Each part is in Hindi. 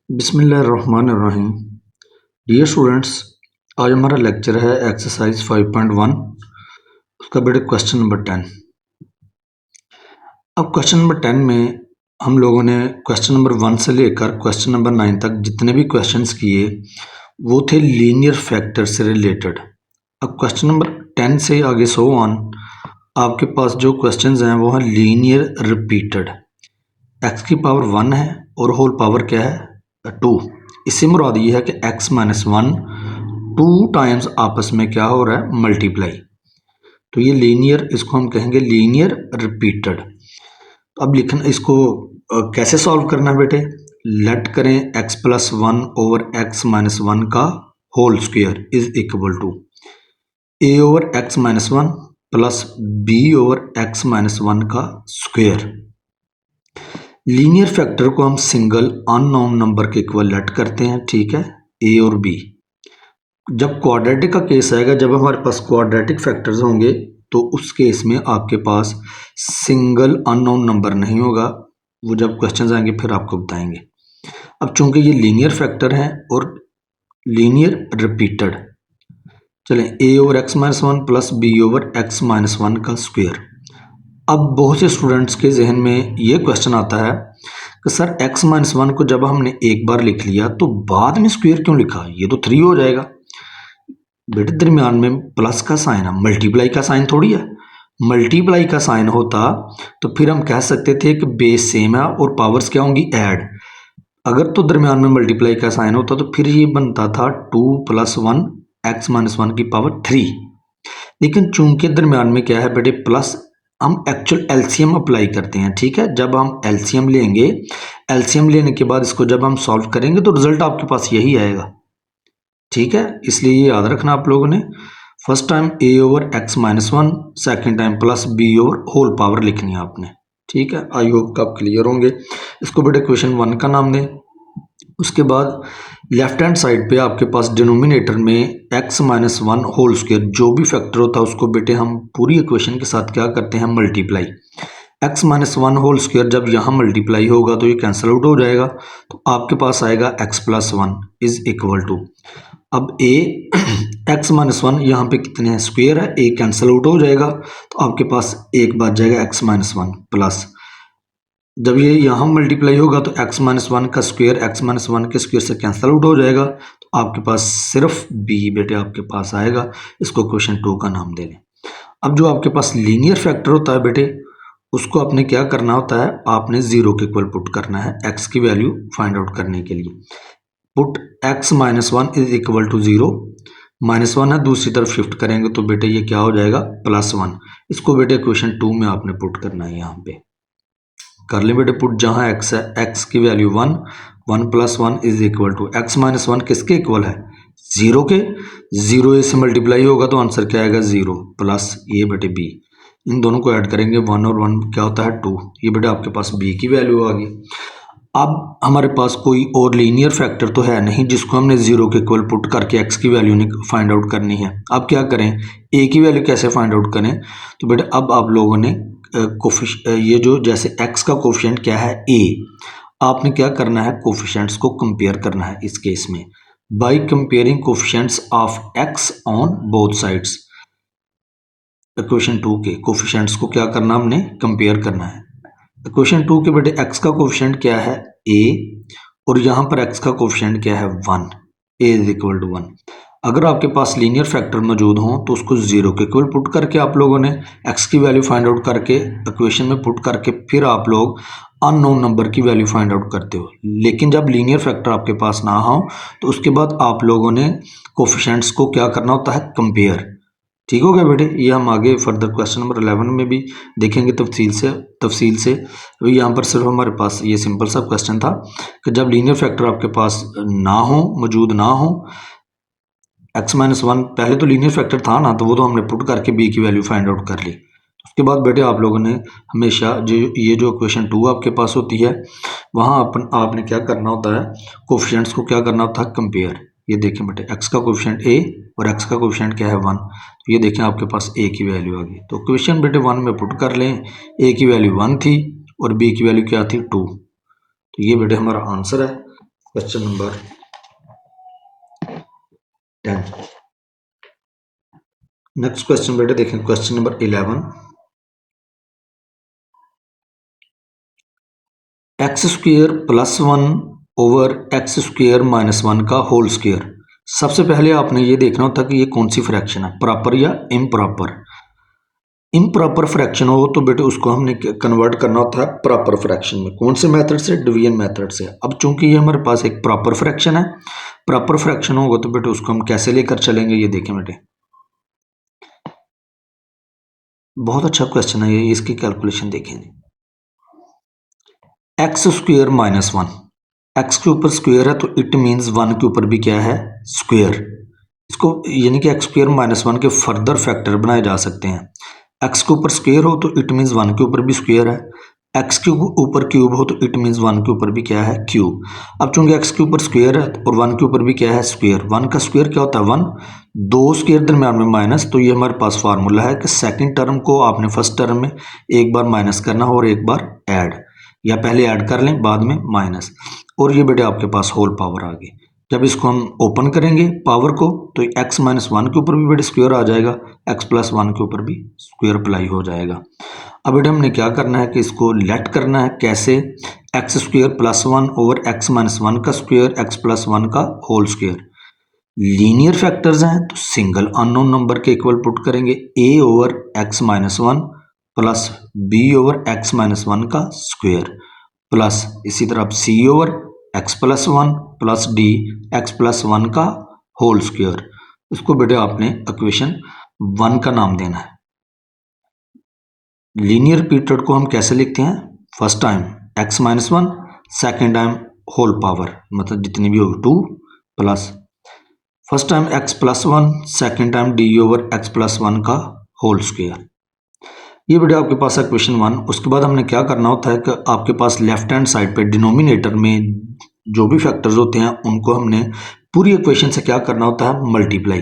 बिस्मिल्लाहिर्रहमानिर्रहीम। डियर स्टूडेंट्स, आज हमारा लेक्चर है एक्सरसाइज 5.1, उसका बेटे क्वेश्चन नंबर 10। अब क्वेश्चन नंबर 10 में हम लोगों ने क्वेश्चन नंबर 1 से लेकर क्वेश्चन नंबर 9 तक जितने भी क्वेश्चंस किए वो थे लीनियर फैक्टर से रिलेटेड। अब क्वेश्चन नंबर 10 से आगे सो ऑन आपके पास जो क्वेश्चंस हैं वो हैं लीनियर रिपीटेड। एक्स की पावर 1 है और होल पावर क्या है 2। इससे मुराद ये है कि x माइनस 1 2 टाइम्स आपस में क्या हो रहा है मल्टीप्लाई। तो ये लीनियर, इसको हम कहेंगे लीनियर रिपीटेड। अब लिखना इसको कैसे सॉल्व करना है बेटे, लेट करें x plus 1 over x minus 1 का whole square is equal to a over x minus 1 plus b over x minus 1 का स्क्वायर। लीनियर फैक्टर को हम सिंगल अननोन नंबर के इक्वल लेट करते हैं, ठीक है, ए और बी। जब क्वाड्रेटिक का केस आएगा, जब हमारे पास क्वाड्रेटिक फैक्टर्स होंगे तो उस केस में आपके पास सिंगल अननोन नंबर नहीं होगा। वो जब क्वेश्चंस आएंगे फिर आपको बताएंगे। अब चूंकि ये लीनियर फैक्टर हैं और लीनियर रिपीटेड, चलें A over X minus 1 plus B over X minus 1 का स्क्वायर। अब बहुत से स्टूडेंट्स के जहन में ये क्वेश्चन आता है कि सर x माइनस 1 को जब हमने एक बार लिख लिया तो बाद में स्क्वायर क्यों लिखा, ये तो 3 हो जाएगा। बेटे दरमियान में प्लस का साइन है, मल्टीप्लाई का साइन थोड़ी है। मल्टीप्लाई का साइन होता तो फिर हम कह सकते थे कि बेस सेम है और पावर्स क्या होंगी ऐड। अगर तो दरमियान में मल्टीप्लाई का साइन होता तो फिर ये बनता था 2 प्लस 1 x माइनस 1 की पावर 3। लेकिन चूंकि दरमियान में क्या है बेटे प्लस, हम एक्चुअल एलसीएम अप्लाई करते हैं, ठीक है। जब हम एलसीएम लेंगे, एलसीएम लेने के बाद इसको जब हम सॉल्व करेंगे तो रिजल्ट आपके पास यही आएगा, ठीक है। इसलिए ये याद रखना आप लोगों ने, first time A over X minus 1, second time plus B over whole power लिखनी है आपने, ठीक है। आई होप कि आप क्लियर होंगे। इसको बेटे क्वेश्चन 1 का नाम दें। उसके बाद लेफ्ट हैंड साइड पे आपके पास डिनोमिनेटर में x माइनस 1 होल स्क्वायर जो भी फैक्टर होता है उसको बेटे हम पूरी इक्वेशन के साथ क्या करते हैं multiply. x minus 1 whole square जब यहाँ मल्टीप्लाई होगा तो ये कैंसिल आउट हो जाएगा, तो आपके पास आएगा x plus 1 is equal to, अब a x माइनस 1 यहाँ पे कितने हैं स्क्वायर है, a कैंसिल आउट हो जाएगा तो आपके पास एक बच जाएगा x माइनस 1 प्लस, जब ये यहाँ मल्टीप्लाई होगा तो x माइनस 1 का स्क्वायर x माइनस 1 के स्क्वायर से कैंसिल आउट हो जाएगा, तो आपके पास सिर्फ b बेटे आपके पास आएगा। इसको क्वेश्चन 2 का नाम दे दें। अब जो आपके पास लीनियर फैक्टर होता है बेटे उसको आपने क्या करना होता है, आपने 0 के इक्वल पुट करना है x की वैल्यू फाइंड आउट करने के लिए। Put x minus 1 is equal to 0, minus 1 है दूसरी तरफ शिफ्ट करेंगे तो बेटे ये क्या हो जाएगा प्लस 1। इसको बेटे क्वेश्चन 2 में आपने पुट करना है, यहाँ पे कर ले बेटे पुट, जहाँ x है x की value 1, 1 plus 1 is equal to x minus 1 किसके इक्वल है 0 के, 0 ए से मल्टीप्लाई होगा तो आंसर क्या आएगा 0 प्लस ये बेटे b, इन दोनों को ऐड करेंगे 1 और 1 क्या होता है 2, ये बेटे आपके पास b की वैल्यू आ गई। अब हमारे पास कोई और लीनियर फैक्टर तो है नहीं जिसको हमने 0 के इक्वल पुट करके x की वैल्यू फाइंड आउट करनी है। अब क्या करें, a की वैल्यू कैसे फाइंड आउट करें, तो बेटे अब आप लोगों ने ये जो जैसे x का कोफिशिएंट क्या है a, आपने क्या करना है कोफिशिएंट्स को कंपेयर करना है इस केस में by comparing coefficients of x on both sides. Equation 2 के कोफिशिएंट्स को क्या करना हमने कंपेयर करना है। इक्वेशन 2 के बेटे x का कोफिशिएंट क्या है a और यहाँ पर x का कोफिशिएंट क्या है 1, a इज इक्वल टू 1। अगर आपके पास लीनियर फैक्टर मौजूद हो तो उसको 0 के इक्वल पुट करके आप लोगों ने x की वैल्यू फाइंड आउट करके इक्वेशन में पुट करके फिर आप लोग अननोन नंबर की वैल्यू फाइंड आउट करते हो। लेकिन जब लीनियर फैक्टर आपके पास ना हो तो उसके बाद आप लोगों ने कोफिशिएंट्स को क्या करना होता है कंपेयर, ठीक हो गया बेटे। ये हम आगे फर्दर क्वेश्चन नंबर 11 में भी देखेंगे तफसील से। अभी यहाँ पर सिर्फ हमारे पास ये सिंपल सा क्वेश्चन था कि जब लीनियर फैक्टर आपके पास ना हो, मौजूद ना हो, x माइनस 1 पहले तो लीनियर फैक्टर था ना तो वो तो हमने पुट करके b की वैल्यू फाइंड आउट कर ली। उसके बाद बेटे आप लोगों ने हमेशा ये जो क्वेश्चन 2 आपके पास होती है वहाँ आपने क्या करना होता है कोफिशिएंट्स को क्या करना होता है कंपेयर। ये देखें बेटे x का कोफिशिएंट a और x का कोफिशिएंट क्या है 1, तो ये देखें आपके पास a की वैल्यू आ गई। तो क्वेश्चन बेटे 1 में पुट कर लें, a की वैल्यू 1 थी और b की वैल्यू क्या थी 2, तो ये बेटे हमारा आंसर है। Question number 10। नेक्स्ट क्वेश्चन बेटे देखें, question number 11। X square plus 1 over x square minus 1 का होल स्क्वेयर। सबसे पहले आपने ये देखना होता है कि ये कौन सी फ्रैक्शन है, प्रॉपर या इम्प्रॉपर। इम्प्रॉपर फ्रैक्शन हो तो बेटे उसको हमने कन्वर्ट करना होता है प्रॉपर फ्रैक्शन में। कौन से मेथड से? डिवीजन मेथड से। अब चूंकि ये हमारे पास एक प्रॉपर फ्रैक्शन है, प्रॉपर फ्रैक्शन होगा तो बेटे उसको हम कैसे लेकर चलेंगे, ये देखें बेटे। बहुत अच्छा क्वेश्चन है ये, इसकी कैलकुलेशन देखेंगे। एक्स स्क्वेयर माइनस 1, एक्स के ऊपर स्क्वेयर है तो इट मीन्स 1 के ऊपर भी क्या है, स्क्वेयर। इसको यानी कि एक्स स्क्वेयर माइनस 1 के फर्दर फैक्टर बनाए जा सकते हैं। एक्स के ऊपर स्क्वेयर हो तो इट मीन्स 1 के ऊपर भी स्क्वेयर है, एक्स के ऊपर क्यूब हो तो इट मीन्स 1 के ऊपर भी क्या है, क्यूब। अब चूंकि एक्स के ऊपर स्क्वेयर है और 1 के ऊपर भी क्या है, स्क्वेयर। 1 का स्क्वेयर क्या होता है, 1। दो स्क्वेयर दरम्यान में माइनस, तो ये हमारे पास फार्मूला है कि सेकंड टर्म को आपने फर्स्ट टर्म में एक बार माइनस करना हो और एक बार ऐड, या पहले ऐड कर लें बाद में माइनस, और ये बेटे आपके पास होल पावर आ गई। जब इसको हम ओपन करेंगे पावर को तो x माइनस 1 के ऊपर भी बेटे स्क्वेयर आ जाएगा, x प्लस 1 के ऊपर भी स्क्वेयर अप्लाई हो जाएगा। अब बेटे हमने क्या करना है कि इसको लेट करना है, कैसे? X square plus 1 over X minus 1 का स्क्वेयर, एक्स प्लस 1 का होल स्क्वेयर। लीनियर फैक्टर्स हैं तो सिंगल अननोन नंबर के इक्वल पुट करेंगे, a over X minus 1 plus b over X minus 1 का स्क्वेयर, प्लस इसी तरह c over x plus 1 plus d x plus 1 का होल स्क्वेयर। उसको बेटे आपने इक्वेशन 1 का नाम देना है। लीनियर रिपीटेड को हम कैसे लिखते हैं? First time x minus 1, second time whole power, मतलब जितनी भी होगी 2 plus first time x plus 1, second time D over x plus 1 का होल स्क्वेयर। ये बेटे आपके पास है क्वेश्चन 1। उसके बाद हमने क्या करना होता है कि आपके पास लेफ्ट हैंड साइड पे डिनोमिनेटर में जो भी फैक्टर्स होते हैं उनको हमने पूरी इक्वेशन से क्या करना होता है, मल्टीप्लाई।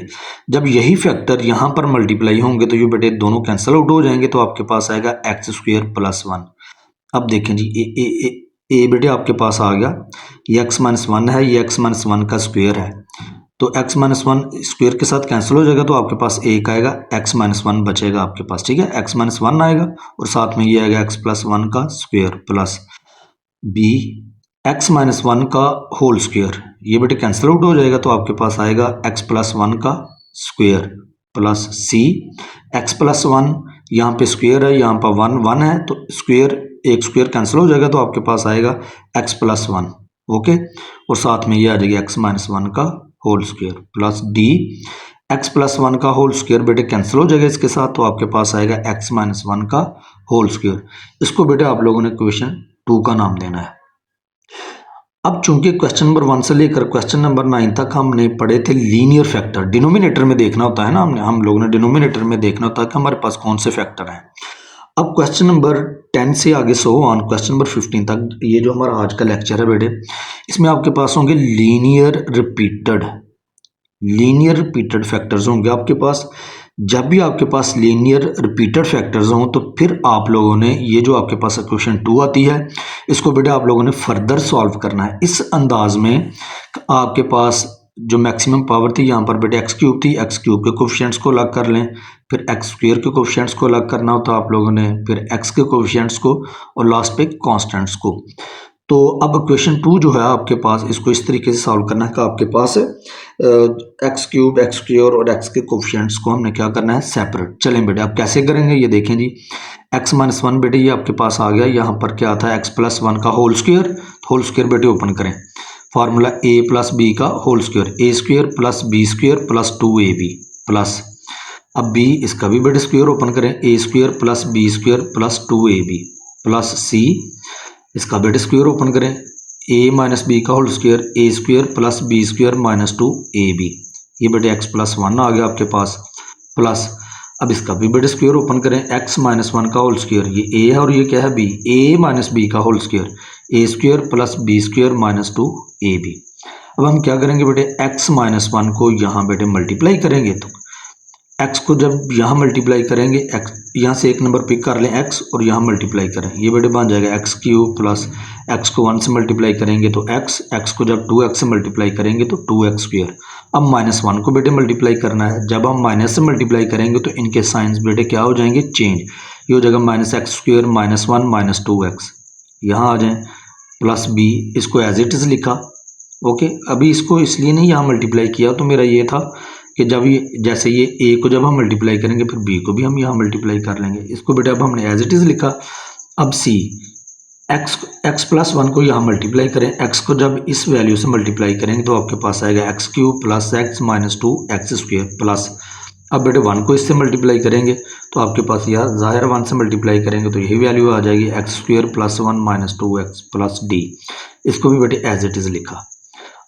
जब यही फैक्टर यहाँ पर मल्टीप्लाई होंगे तो ये बेटे दोनों कैंसिल आउट हो जाएंगे, तो आपके पास आएगा एक्स स्क्वेयर प्लस 1। अब देखें जी, ए बेटे आपके पास आ गया, ये एक्स माइनस 1 है, ये एक्स माइनस 1 का स्क्वेयर है, तो x माइनस 1 स्क्वेयर के साथ कैंसिल हो जाएगा तो आपके पास एक आएगा, x माइनस 1 बचेगा आपके पास, ठीक है। x माइनस 1 आएगा और साथ में ये आएगा x प्लस 1 का square, plus b x minus 1 का होल स्क्वेयर, ये बेटे कैंसिल आउट हो जाएगा तो आपके पास आएगा x प्लस 1 का square, plus c x plus 1, यहाँ पे स्क्वेयर है, यहाँ पर 1 1 है तो स्क्वेयर, एक स्क्वेयर कैंसिल हो जाएगा तो आपके पास आएगा x प्लस 1, ओके। और साथ में ये आ जाएगी x माइनस 1 का whole square, plus D x plus 1 का होल स्क्वेयर बेटे कैंसिल हो जाएगा इसके साथ, तो आपके पास आएगा x माइनस 1 का होल स्क्वेयर। इसको बेटे आप लोगों ने क्वेश्चन 2 का नाम देना है। अब चूंकि क्वेश्चन नंबर 1 से लेकर क्वेश्चन नंबर 9 तक हमने पढ़े थे लीनियर फैक्टर, डिनोमिनेटर में देखना होता है ना, हम लोगों ने डिनोमिनेटर में देखना होता है कि हमारे पास कौन से फैक्टर हैं। अब क्वेश्चन नंबर 10 से आगे सो ऑन क्वेश्चन नंबर 15 तक, ये जो हमारा आज का लेक्चर है बेटे, इसमें आपके पास होंगे लीनियर रिपीटेड फैक्टर्स होंगे आपके पास। जब भी आपके पास लीनियर रिपीटेड फैक्टर्स हों तो फिर आप लोगों ने ये जो आपके पास क्वेश्चन 2 आती है इसको बेटा आप लोगों ने फर्दर सॉल्व करना है इस अंदाज में। आपके पास जो मैक्सिमम पावर थी यहाँ पर बेटे एक्स क्यूब थी, एक्स क्यूब के कोफिशिएंट्स को अलग कर लें, फिर एक्स स्क्वेयर के कोफिशिएंट्स को अलग करना होता आप लोगों ने, फिर एक्स के कोफिशिएंट्स को और लास्ट पे कांस्टेंट्स को। तो अब क्वेश्चन 2 जो है आपके पास, इसको इस तरीके से सॉल्व करना है कि आपके पास एक्स क्यूब, एक्स स्क्वेयर और एक्स के कोफिशिएंट्स को हमने क्या करना है, सेपरेट। चलें बेटे आप कैसे करेंगे ये देखें जी। एक्स माइनस 1 बेटे ये आपके पास आ गया, यहाँ पर क्या था एक्स प्लस 1 का होल स्क्वेयर बेटे ओपन करें, फार्मूला ए प्लस बी का whole square, A square plus B square plus 2ab plus, अब बी इसका भी बेटे स्क्वेयर ओपन करें, A square plus B square plus 2ab plus C इसका बेटे स्क्वेयर ओपन करें, a माइनस बी का whole square, A square plus B square minus 2ab, ये बेटे x प्लस 1 आ गया आपके पास, प्लस अब इसका भी बेटे स्क्वेयर ओपन करें, x माइनस 1 का होल स्क्वेयर, ये a है और ये क्या है b, a माइनस बी का whole square, A square plus B square minus 2ab। अब हम क्या करेंगे बेटे, x माइनस 1 को यहाँ बेटे मल्टीप्लाई करेंगे, तो एक्स को जब यहाँ मल्टीप्लाई करेंगे, एक्स यहाँ से एक नंबर पिक कर लें एक्स और यहाँ मल्टीप्लाई करें, ये बेटे बन जाएगा एक्स क्यूब प्लस एक्स को 1 से मल्टीप्लाई करेंगे तो एक्स को जब 2x से मल्टीप्लाई करेंगे तो 2x स्क्वायर। अब -1 को बेटे मल्टीप्लाई करना है, जब हम माइनस से मल्टीप्लाई करेंगे तो इनके साइंस बेटे क्या हो जाएंगे, चेंज। ये हो जाएगा -x स्क्वायर -1 -2x, यहाँ आ जाएँ प्लस b, इसको एज इट इज़ लिखा। ओके, अभी इसको इसलिए नहीं यहाँ मल्टीप्लाई किया, तो मेरा ये था कि जब ये जैसे ये a को जब हम मल्टीप्लाई करेंगे फिर b को भी हम यहाँ मल्टीप्लाई कर लेंगे, इसको बेटा अब हमने एज इट इज़ लिखा। अब c x प्लस 1 को यहाँ मल्टीप्लाई करें, x को जब इस वैल्यू से मल्टीप्लाई करेंगे तो आपके पास आएगा x cube plus x -2 x square plus, अब बेटे 1 को इससे मल्टीप्लाई करेंगे तो आपके पास यह ज़ाहिर 1 से मल्टीप्लाई करेंगे तो यही वैल्यू आ जाएगी x square plus 1 -2x plus d, इसको भी बेटे एज इट इज़ लिखा।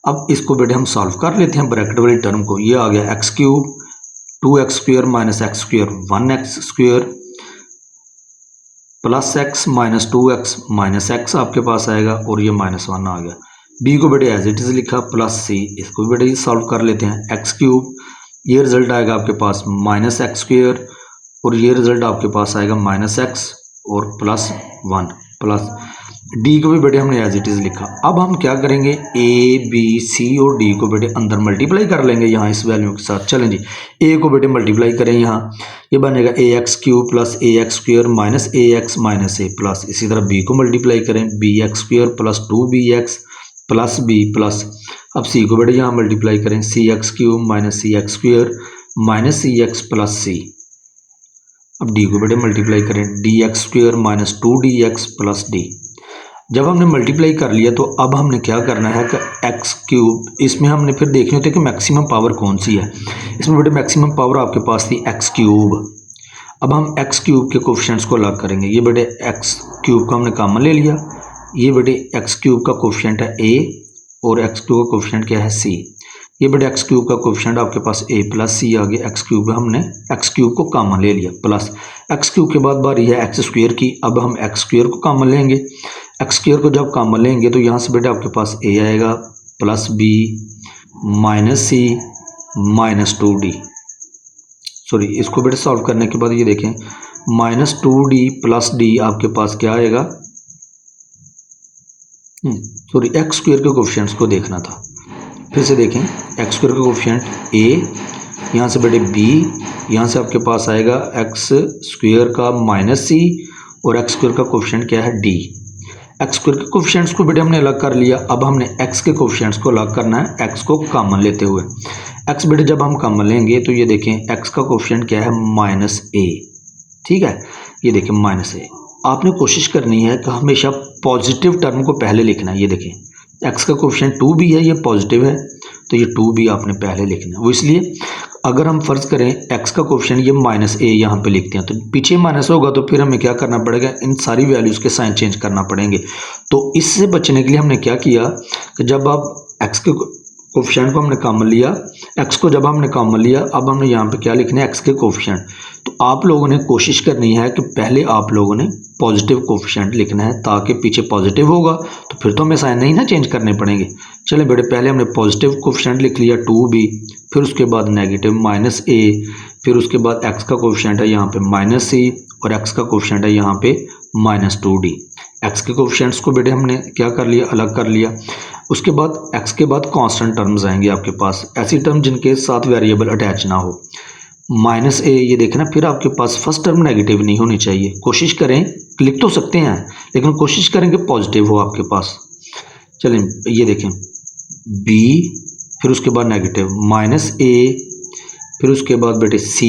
अब इसको बेटे हम सॉल्व कर लेते हैं ब्रैकेट वाली टर्म को, ये आ गया x cube 2x square minus x square 1x square plus x -2x minus x आपके पास आएगा और ये -1 आ गया। b को बेटे एज इट इज़ लिखा प्लस c, इसको भी बेटे सॉल्व कर लेते हैं, एक्स क्यूब ये रिजल्ट आएगा आपके पास -x स्क्वायर और ये रिजल्ट आपके पास आएगा -x और प्लस 1 प्लस d को भी बेटे हमने एज इट इज़ लिखा। अब हम क्या करेंगे, a b c और d को बेटे अंदर मल्टीप्लाई कर लेंगे यहाँ इस वैल्यू के साथ। चलें जी, a को बेटे मल्टीप्लाई करें, यहाँ ये बनेगा ax cube plus ax square minus ax minus a plus, इसी तरह b को मल्टीप्लाई करें bx square plus 2bx plus b plus, अब c को बेटे यहाँ मल्टीप्लाई करें cx cube minus cx square minus cx plus c, अब d को बेटे मल्टीप्लाई करें dx square minus 2dx plus d। जब हमने मल्टीप्लाई कर लिया तो अब हमने क्या करना है कि एक्स क्यूब, इसमें हमने फिर देखनी होती है कि मैक्सिमम पावर कौन सी है। इसमें बेटे मैक्सिमम पावर आपके पास थी एक्स क्यूब। अब हम एक्स क्यूब के कोफिशिएंट्स को अलग करेंगे, ये बेटे एक्स क्यूब को हमने कॉमन ले लिया, ये बेटे एक्स क्यूब का कोफिशिएंट है a और एक्स क्यूब का कोफिशिएंट क्या है c, ये बेटे एक्स क्यूब का कोफिशिएंट आपके पास a प्लस c आ गया, एक्स क्यूब हमने एक्स क्यूब को कॉमन ले लिया प्लस एक्स क्यूब के बाद बारी है एक्स स्क्वायर की, अब हम एक्स स्क्वायर को कॉमन लेंगे, एक्स स्क्वायर को जब कॉमन लेंगे तो यहाँ से बेटे आपके पास a आएगा plus b minus c minus 2d, sorry इसको बेटे सॉल्व करने के बाद ये देखें -2d प्लस d आपके पास क्या आएगा, सॉरी एक्स स्क्वायर के कोफिशिएंट्स को देखना था, फिर से देखें एक्स स्क्वायर का कोफिशिएंट a, यहाँ से बेटे b, यहाँ से आपके पास आएगा एक्स स्क्वायर का माइनस c और एक्स स्क्वायर का कोफिशिएंट क्या है d। एक्स स्क्वायर के कोफिशिएंट्स को बेटे हमने अलग कर लिया, अब हमने एक्स के कोफिशिएंट्स को अलग करना है एक्स को कॉमन लेते हुए। एक्स बेटे जब हम कॉमन लेंगे तो ये देखें एक्स का कोफिशिएंट क्या है -a, ठीक है, ये देखें -a। आपने कोशिश करनी है कि हमेशा पॉजिटिव टर्म को पहले लिखना है, ये देखें एक्स का कोफिशिएंट 2b है, ये पॉजिटिव है तो ये 2b आपने पहले लिखना है। वो इसलिए अगर हम फर्ज करें एक्स का कोफिशिएंट ये -a यहाँ पे लिखते हैं तो पीछे माइनस होगा तो फिर हमें क्या करना पड़ेगा, इन सारी वैल्यूज़ के साइन चेंज करना पड़ेंगे। तो इससे बचने के लिए हमने क्या किया कि जब आप एक्स के कोफिशिएंट को हमने कॉमन लिया, एक्स को जब हमने कॉमन लिया, अब हमने यहाँ पे क्या लिखना है एक्स के कोफिशिएंट। तो आप लोगों ने कोशिश करनी है कि पहले आप लोगों ने पॉजिटिव कोफिशिएंट लिखना है ताकि पीछे पॉजिटिव होगा तो फिर तो हमें साइन नहीं ना चेंज करने पड़ेंगे। चले बेटे पहले हमने पॉजिटिव कोफिशिएंट लिख लिया 2b, फिर उसके बाद नेगेटिव -a, फिर उसके बाद एक्स का कोफिशिएंट है यहाँ पे -c और एक्स का कोफिशिएंट है यहाँ पे -2d। एक्स के कोफिशिएंट्स को बेटे हमने क्या कर लिया, अलग कर लिया। उसके बाद एक्स के बाद कांस्टेंट टर्म्स आएंगे आपके पास, ऐसी टर्म जिनके साथ वेरिएबल अटैच ना हो। -a, ये देखना फिर आपके पास फर्स्ट टर्म नेगेटिव नहीं होनी चाहिए, कोशिश करें, लिख तो सकते हैं लेकिन कोशिश करें कि पॉजिटिव हो आपके पास। चलें ये देखें b, फिर उसके बाद नेगेटिव -a, फिर उसके बाद बेटे c,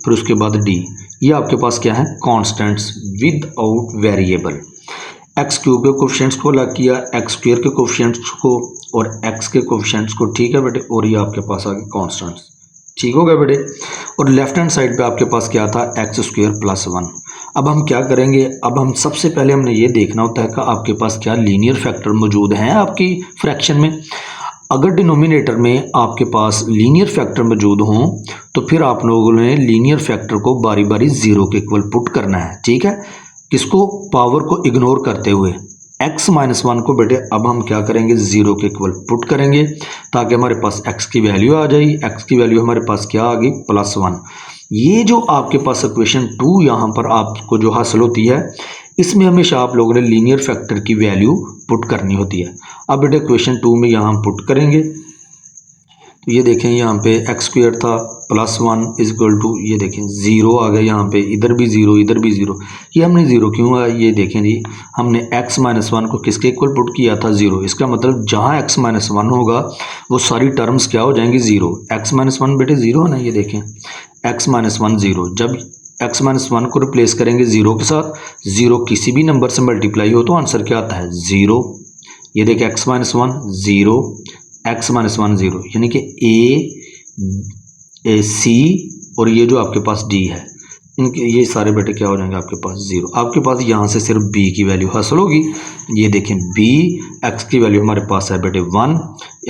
फिर उसके बाद d, ये आपके पास क्या है constants without variable. X cube के कोफिशिएंट्स को अलग किया, एक्स स्क्वायर के कोफिशिएंट्स को और एक्स के कोफिशिएंट्स को, ठीक है बेटे, और ये आपके पास आ गए कांस्टेंट्स, ठीक हो गया बेटे। और लेफ्ट हैंड साइड पे आपके पास क्या था एक्स स्क्वायर प्लस 1। अब हम क्या करेंगे, अब हम सबसे पहले हमने ये देखना होता है कि आपके पास क्या लीनियर फैक्टर मौजूद हैं आपकी फ्रैक्शन में। अगर डिनोमिनेटर में आपके पास लीनियर फैक्टर मौजूद हों तो फिर आप लोगों ने लीनियर फैक्टर को बारी बारी 0 के इक्वल पुट करना है, ठीक है, किसको, पावर को इग्नोर करते हुए। x -1 को बेटे अब हम क्या करेंगे 0 के इक्वल पुट करेंगे ताकि हमारे पास x की वैल्यू आ जाए। x की वैल्यू हमारे पास क्या आ गई +1। ये जो आपके पास इक्वेशन 2 यहाँ पर आपको जो हासिल होती है, इसमें हमेशा आप लोगों ने लीनियर फैक्टर की वैल्यू पुट करनी होती है। अब बेटा इक्वेशन 2 में यहाँ हम पुट करेंगे, तो ये देखें यहाँ पे एक्स स्क्वायर था प्लस 1 इज इक्वल टू, ये देखें 0 आ गया यहाँ पे, इधर भी 0 इधर भी 0। ये हमने 0 क्यों आया, ये देखें जी, हमने x माइनस 1 को किसके इक्वल पुट किया था 0। इसका मतलब जहाँ x माइनस 1 होगा वो सारी टर्म्स क्या हो जाएंगी 0। x माइनस 1 बेटे 0 है ना, ये देखें x माइनस 1 0। जब x माइनस 1 को रिप्लेस करेंगे 0 के साथ, 0 किसी भी नंबर से मल्टीप्लाई हो तो आंसर क्या आता है 0। ये देखें x माइनस 1 0, x माइनस 1 0, यानी कि ए सी और ये जो आपके पास d है, इनके ये सारे बेटे क्या हो जाएंगे आपके पास 0। आपके पास यहाँ से सिर्फ b की वैल्यू हासिल होगी। ये देखें b, x की वैल्यू हमारे पास है बेटे 1,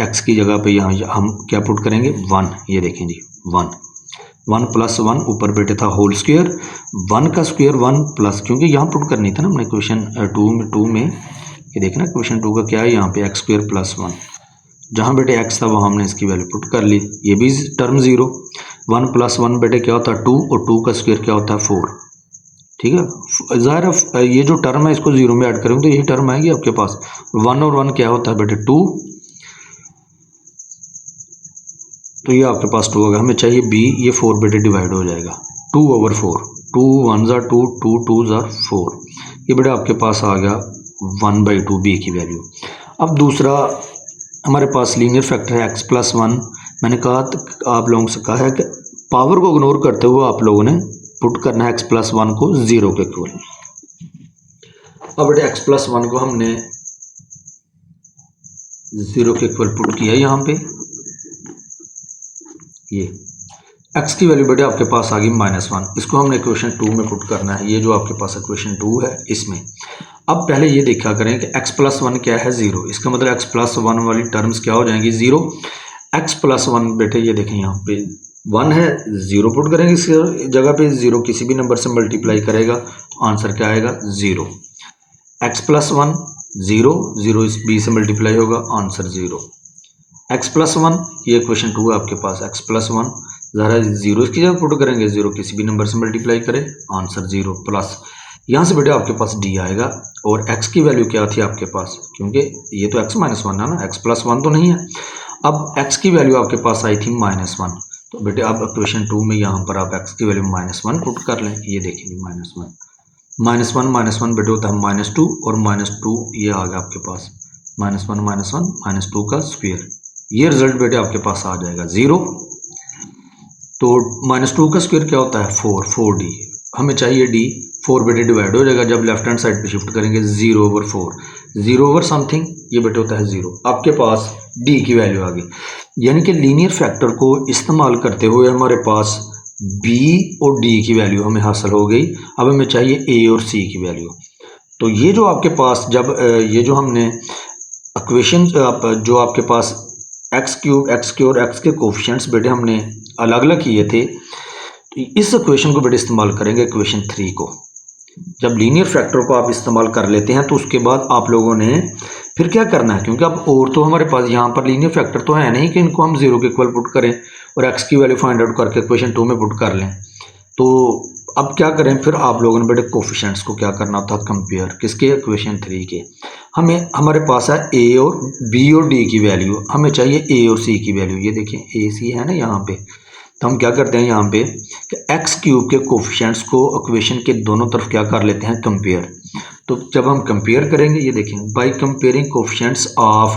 x की जगह पे यहाँ हम क्या पुट करेंगे 1। ये देखें जी 1 प्लस 1 ऊपर बेटे था होल स्क्वायर, 1 का स्क्वायर 1 प्लस, क्योंकि यहाँ पुट करनी था ना हमने क्वेश्चन 2 में। ये देखना क्वेश्चन 2 का क्या है, यहाँ पे एक्स स्क्वायर प्लस 1, जहाँ बेटे x था वहाँ हमने इसकी वैल्यू पुट कर ली। ये भी टर्म 0, 1 प्लस 1 बेटे क्या होता है 2, और 2 का स्क्वायर क्या होता है 4। ठीक है, ज़ाहिर है ये जो टर्म है इसको 0 में ऐड करेंगे तो यही टर्म आएगी आपके पास। 1 और 1 क्या होता है बेटे 2, तो ये आपके पास 2 होगा। हमें चाहिए b, ये 4 बेटे डिवाइड हो जाएगा 2/4, 2 1 ज़ा 2, 2 2 ज़ा 4। ये बेटे आपके पास आ गया 1/2 b की वैल्यू। अब दूसरा हमारे पास लीनियर फैक्टर है x प्लस 1। मैंने कहा आप लोगों से कहा है कि पावर को इग्नोर करते हुए आप लोगों ने पुट करना है x प्लस 1 को 0 के इक्वल। अब बेटे x प्लस 1 को हमने 0 के इक्वल पुट किया यहाँ पे। ये x की वैल्यू बेटे आपके पास आ गई -1, इसको हमने इक्वेशन 2 में पुट करना है। ये जो आपके पास इक्वेशन 2 है इसमें। अब पहले ये देखा करें कि x प्लस 1 क्या है 0, इसका मतलब x प्लस 1 वाली टर्म्स क्या हो जाएंगी 0। x प्लस 1 बेटे ये देखें यहाँ पे 1 है, 0 पुट करेंगे इसकी जगह पे, 0 किसी भी नंबर से मल्टीप्लाई करेगा तो आंसर क्या आएगा 0। x प्लस 1 0, 0 इस b से मल्टीप्लाई होगा, आंसर 0। x प्लस 1, ये क्वेश्चन 2 है आपके पास, x प्लस 1 ज़रा 0 इसकी जगह पुट करेंगे, 0 किसी भी नंबर से मल्टीप्लाई करें, आंसर 0 प्लस यहाँ से बेटे आपके पास d आएगा। और x की वैल्यू क्या थी आपके पास, क्योंकि ये तो x माइनस 1 है ना, x प्लस 1 तो नहीं है। अब x की वैल्यू आपके पास आई थी -1, तो बेटे अब इक्वेशन 2 में यहाँ पर आप x की वैल्यू -1 पुट कर लें। ये देखिए -1 बेटे होता है -2, और -2 ये आ गया आपके पास -1 -2 का स्क्वायर। ये रिजल्ट बेटे आपके पास आ जाएगा 0। तो -2 का स्क्वायर क्या होता है 4d। हमें चाहिए d, 4 बेटे डिवाइड हो जाएगा जब लेफ्ट हैंड साइड पे शिफ्ट करेंगे, 0/4, 0 समथिंग, ये बेटे होता है 0। आपके पास d की वैल्यू आ गई, यानी कि लीनियर फैक्टर को इस्तेमाल करते हुए हमारे पास b और d की वैल्यू हमें हासिल हो गई। अब हमें चाहिए a और c की वैल्यू। तो ये जो आपके पास जब ये जो हमने इक्वेशन जो आपके पास x³ और x के कोफिशिएंट्स बेटे हमने अलग अलग किए थे, तो इस इक्वेशन को बेटे इस्तेमाल करेंगे इक्वेशन 3 को। जब लीनियर फैक्टर को आप इस्तेमाल कर लेते हैं तो उसके बाद आप लोगों ने फिर क्या करना है, क्योंकि अब और तो हमारे पास यहाँ पर लीनियर फैक्टर तो है नहीं कि इनको हम 0 के इक्वल पुट करें और x की वैल्यू फाइंड आउट करके इक्वेशन 2 में पुट कर लें। तो अब क्या करें, फिर आप लोगों ने बेटे कोफिशिएंट्स को क्या करना था, कंपेयर किसके, इक्वेशन 3 के। हमारे पास है a और b और d की वैल्यू, हमें चाहिए a और c की वैल्यू। ये देखें a c है ना यहाँ पे, तो हम क्या करते हैं यहाँ पे कि x³ के कोफिशिएंट्स को इक्वेशन के दोनों तरफ क्या कर लेते हैं, कंपेयर। तो जब हम कंपेयर करेंगे, ये देखें by comparing coefficients of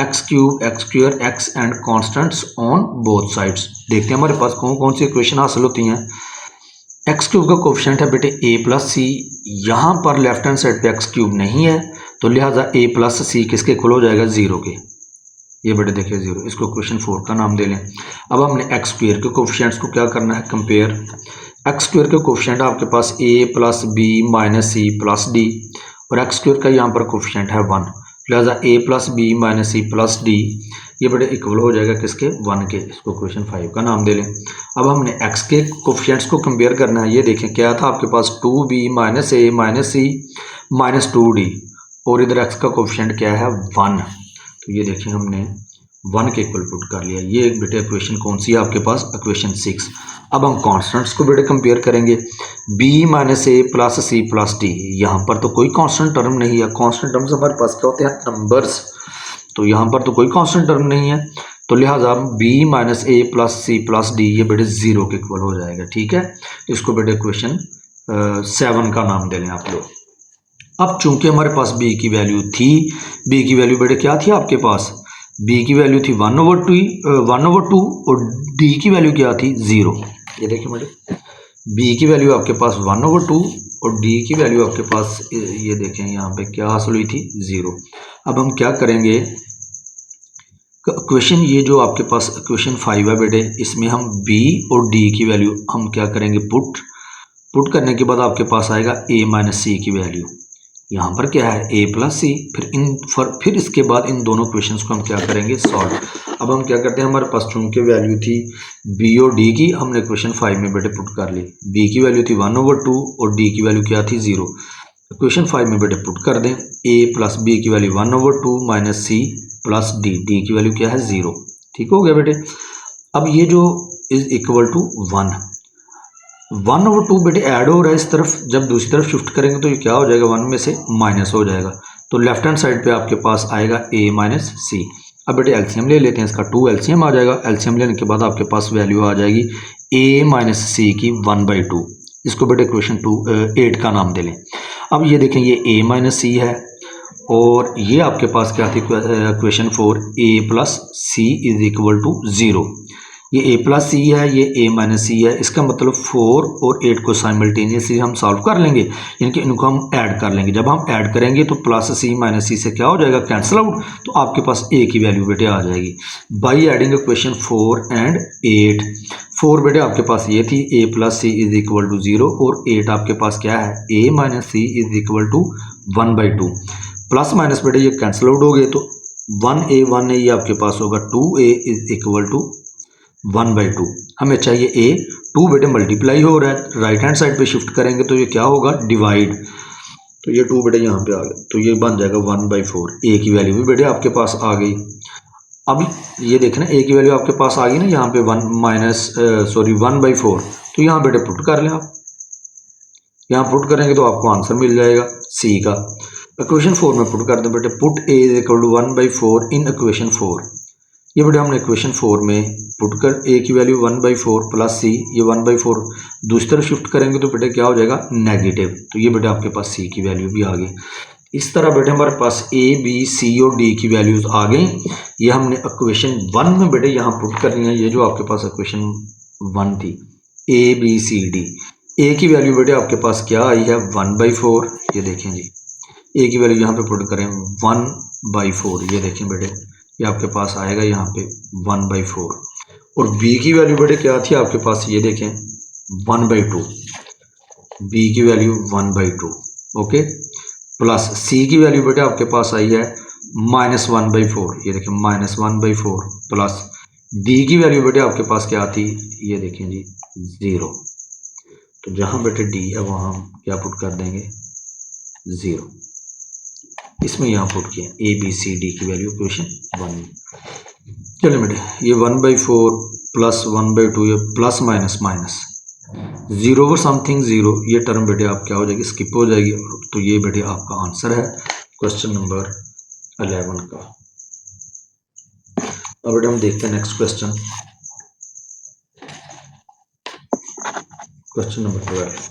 x³ x² x and constants on both sides. देखते हैं हमारे पास कौन कौन सी इक्वेशन हासिल होती हैं। x³ का कोफिशिएंट है बेटे a प्लस सी, यहाँ पर लेफ्ट हैंड साइड पे x³ नहीं है तो लिहाजा a प्लस सी किसके इक्वल हो जाएगा 0 के। ये बेटे देखिए 0, इसको क्वेश्चन 4 का नाम दे लें। अब हमने x² के कोफिशिएंट्स को क्या करना है, कंपेयर। x² के कोफिशिएंट आपके पास a plus b minus C plus D, और x² का यहाँ पर कोफिशिएंट है 1, लिहाजा a plus b minus C plus D ये बेटे इक्वल हो जाएगा किसके, 1 के। इसको क्वेश्चन 5 का नाम दे लें। अब हमने x के कोफिशिएंट्स को कंपेयर करना है। ये देखें क्या था आपके पास 2b minus a minus C minus 2d, और इधर x का कोफिशिएंट क्या है 1। तो ये देखें हमने 1 के इक्वल पुट कर लिया। ये एक बेटे इक्वेशन कौन सी है आपके पास, इक्वेशन 6। अब हम कॉन्स्टेंट्स को बेटे कंपेयर करेंगे, b माइनस ए प्लस सी प्लस डी। यहाँ पर तो कोई कांस्टेंट टर्म नहीं है, कांस्टेंट टर्म्स हमारे पास क्या होते हैं, नंबर्स। तो यहाँ पर तो कोई कांस्टेंट टर्म नहीं है, तो लिहाजा b माइनस ए प्लस सी प्लस डी ये बेटे 0 के इक्वल हो जाएगा। ठीक है, इसको बेटे इक्वेशन 7 का नाम दे लें आप लोग। अब चूंकि हमारे पास b की वैल्यू थी, b की वैल्यू बेटे क्या थी आपके पास, b की वैल्यू थी 1/2 और d की वैल्यू क्या थी 0। ये देखिए बेटे, b की वैल्यू आपके पास 1/2 और d की वैल्यू आपके पास ये देखें यहाँ पे क्या हासिल हुई थी 0। अब हम क्या करेंगे, क्वेश्चन ये जो आपके पास क्वेश्चन 5 है बेटे, इसमें हम b और d की वैल्यू हम क्या करेंगे, पुट करने के बाद आपके पास आएगा a माइनस सी की वैल्यू। यहाँ पर क्या है a प्लस सी, फिर इसके बाद इन दोनों क्वेश्चंस को हम क्या करेंगे, सॉल्व। अब हम क्या करते हैं, हमारे पास चूंकि वैल्यू थी b और d की, हमने क्वेश्चन 5 में बेटे पुट कर ली। b की वैल्यू थी 1/2 और d की वैल्यू क्या थी 0। क्वेश्चन 5 में बेटे पुट कर दें, a प्लस b की value 1/2 minus C plus D की वैल्यू क्या है 0। ठीक हो गया बेटे। अब ये जो इज इक्वल टू 1/2 बेटे ऐड हो रहा है इस तरफ, जब दूसरी तरफ शिफ्ट करेंगे तो ये क्या हो जाएगा, 1 में से माइनस हो जाएगा। तो लेफ्ट हैंड साइड पे आपके पास आएगा a माइनस सी। अब बेटे एलसीएम ले लेते हैं, इसका 2 एलसीएम आ जाएगा। एलसीएम लेने के बाद आपके पास वैल्यू आ जाएगी a माइनस सी की 1/2। इसको बेटे क्वेश्चन 8 का नाम दे लें। अब ये देखें, ये a माइनस सी है और ये आपके पास क्या थी, question 4 a plus C is equal to 0। ये a प्लस सी है, ये a माइनस सी है। इसका मतलब 4 और 8 को साइमल्टेनियसली हम सॉल्व कर लेंगे, यानी कि इनको हम ऐड कर लेंगे। जब हम ऐड करेंगे तो प्लस सी माइनस सी से क्या हो जाएगा, कैंसिल आउट, तो आपके पास a की वैल्यू बेटे आ जाएगी बाई एडिंग क्वेश्चन 4 एंड 8। 4 बेटे आपके पास ये थी a plus C is equal to 0 और 8 आपके पास क्या है, a minus C is equal to 1/2। Plus minus बेटे ये कैंसिल आउट हो गए, तो 1a ये आपके पास होगा 2a इज इक्वल टू 1/2। हमें चाहिए a, 2 बेटे मल्टीप्लाई हो रहा है, राइट हैंड साइड पे शिफ्ट करेंगे तो ये क्या होगा, डिवाइड। तो ये 2 बेटे यहाँ पे आ गए, तो ये बन जाएगा 1/4। a की वैल्यू भी बेटे आपके पास आ गई। अब ये देखना, a की वैल्यू आपके पास आ गई ना यहाँ पे 1/4, तो यहाँ बेटे पुट कर लें आप। यहाँ पुट करेंगे तो आपको आंसर मिल जाएगा c का। इक्वेशन 4 में पुट कर दें बेटे, put a is equal to 1/4 in equation 4। ये बेटे हमने इक्वेशन 4 में पुट कर a की वैल्यू 1/4 प्लस c, ये 1/4 दूसरी तरफ शिफ्ट करेंगे तो बेटे क्या हो जाएगा, नेगेटिव। तो ये बेटे आपके पास c की वैल्यू भी आ गई। इस तरह बेटे हमारे पास a b c और d की वैल्यूज आ गई। ये हमने इक्वेशन 1 में बेटे यहाँ पुट करनी है। ये जो आपके पास इक्वेशन 1 थी a b c d, a की वैल्यू बेटे आपके पास क्या आई है 1/4। ये देखें जी, a की वैल्यू यहाँ पे पुट करें 1/4, ये देखें बेटे ये आपके पास आएगा यहाँ पे 1/4। और b की वैल्यू बेटे क्या थी आपके पास, ये देखें 1/2, b की वैल्यू 1/2। ओके, प्लस c की वैल्यू बेटे आपके पास आई है -1/4, ये देखें -1/4, प्लस d की वैल्यू बेटे आपके पास क्या थी, ये देखें जी 0। तो जहाँ बेटे d है वहाँ हम क्या पुट कर देंगे 0। इसमें यहाँ पुट किया a b c d की वैल्यू क्वेश्चन 1 में। चलिए बेटे, ये 1/4 प्लस 1/2, ये प्लस माइनस माइनस 0 और समथिंग 0, ये टर्म बेटे आप क्या हो जाएगी, स्किप हो जाएगी। तो ये बेटे आपका आंसर है क्वेश्चन नंबर 11 का। अब बेटे हम देखते हैं नेक्स्ट क्वेश्चन, क्वेश्चन नंबर 12।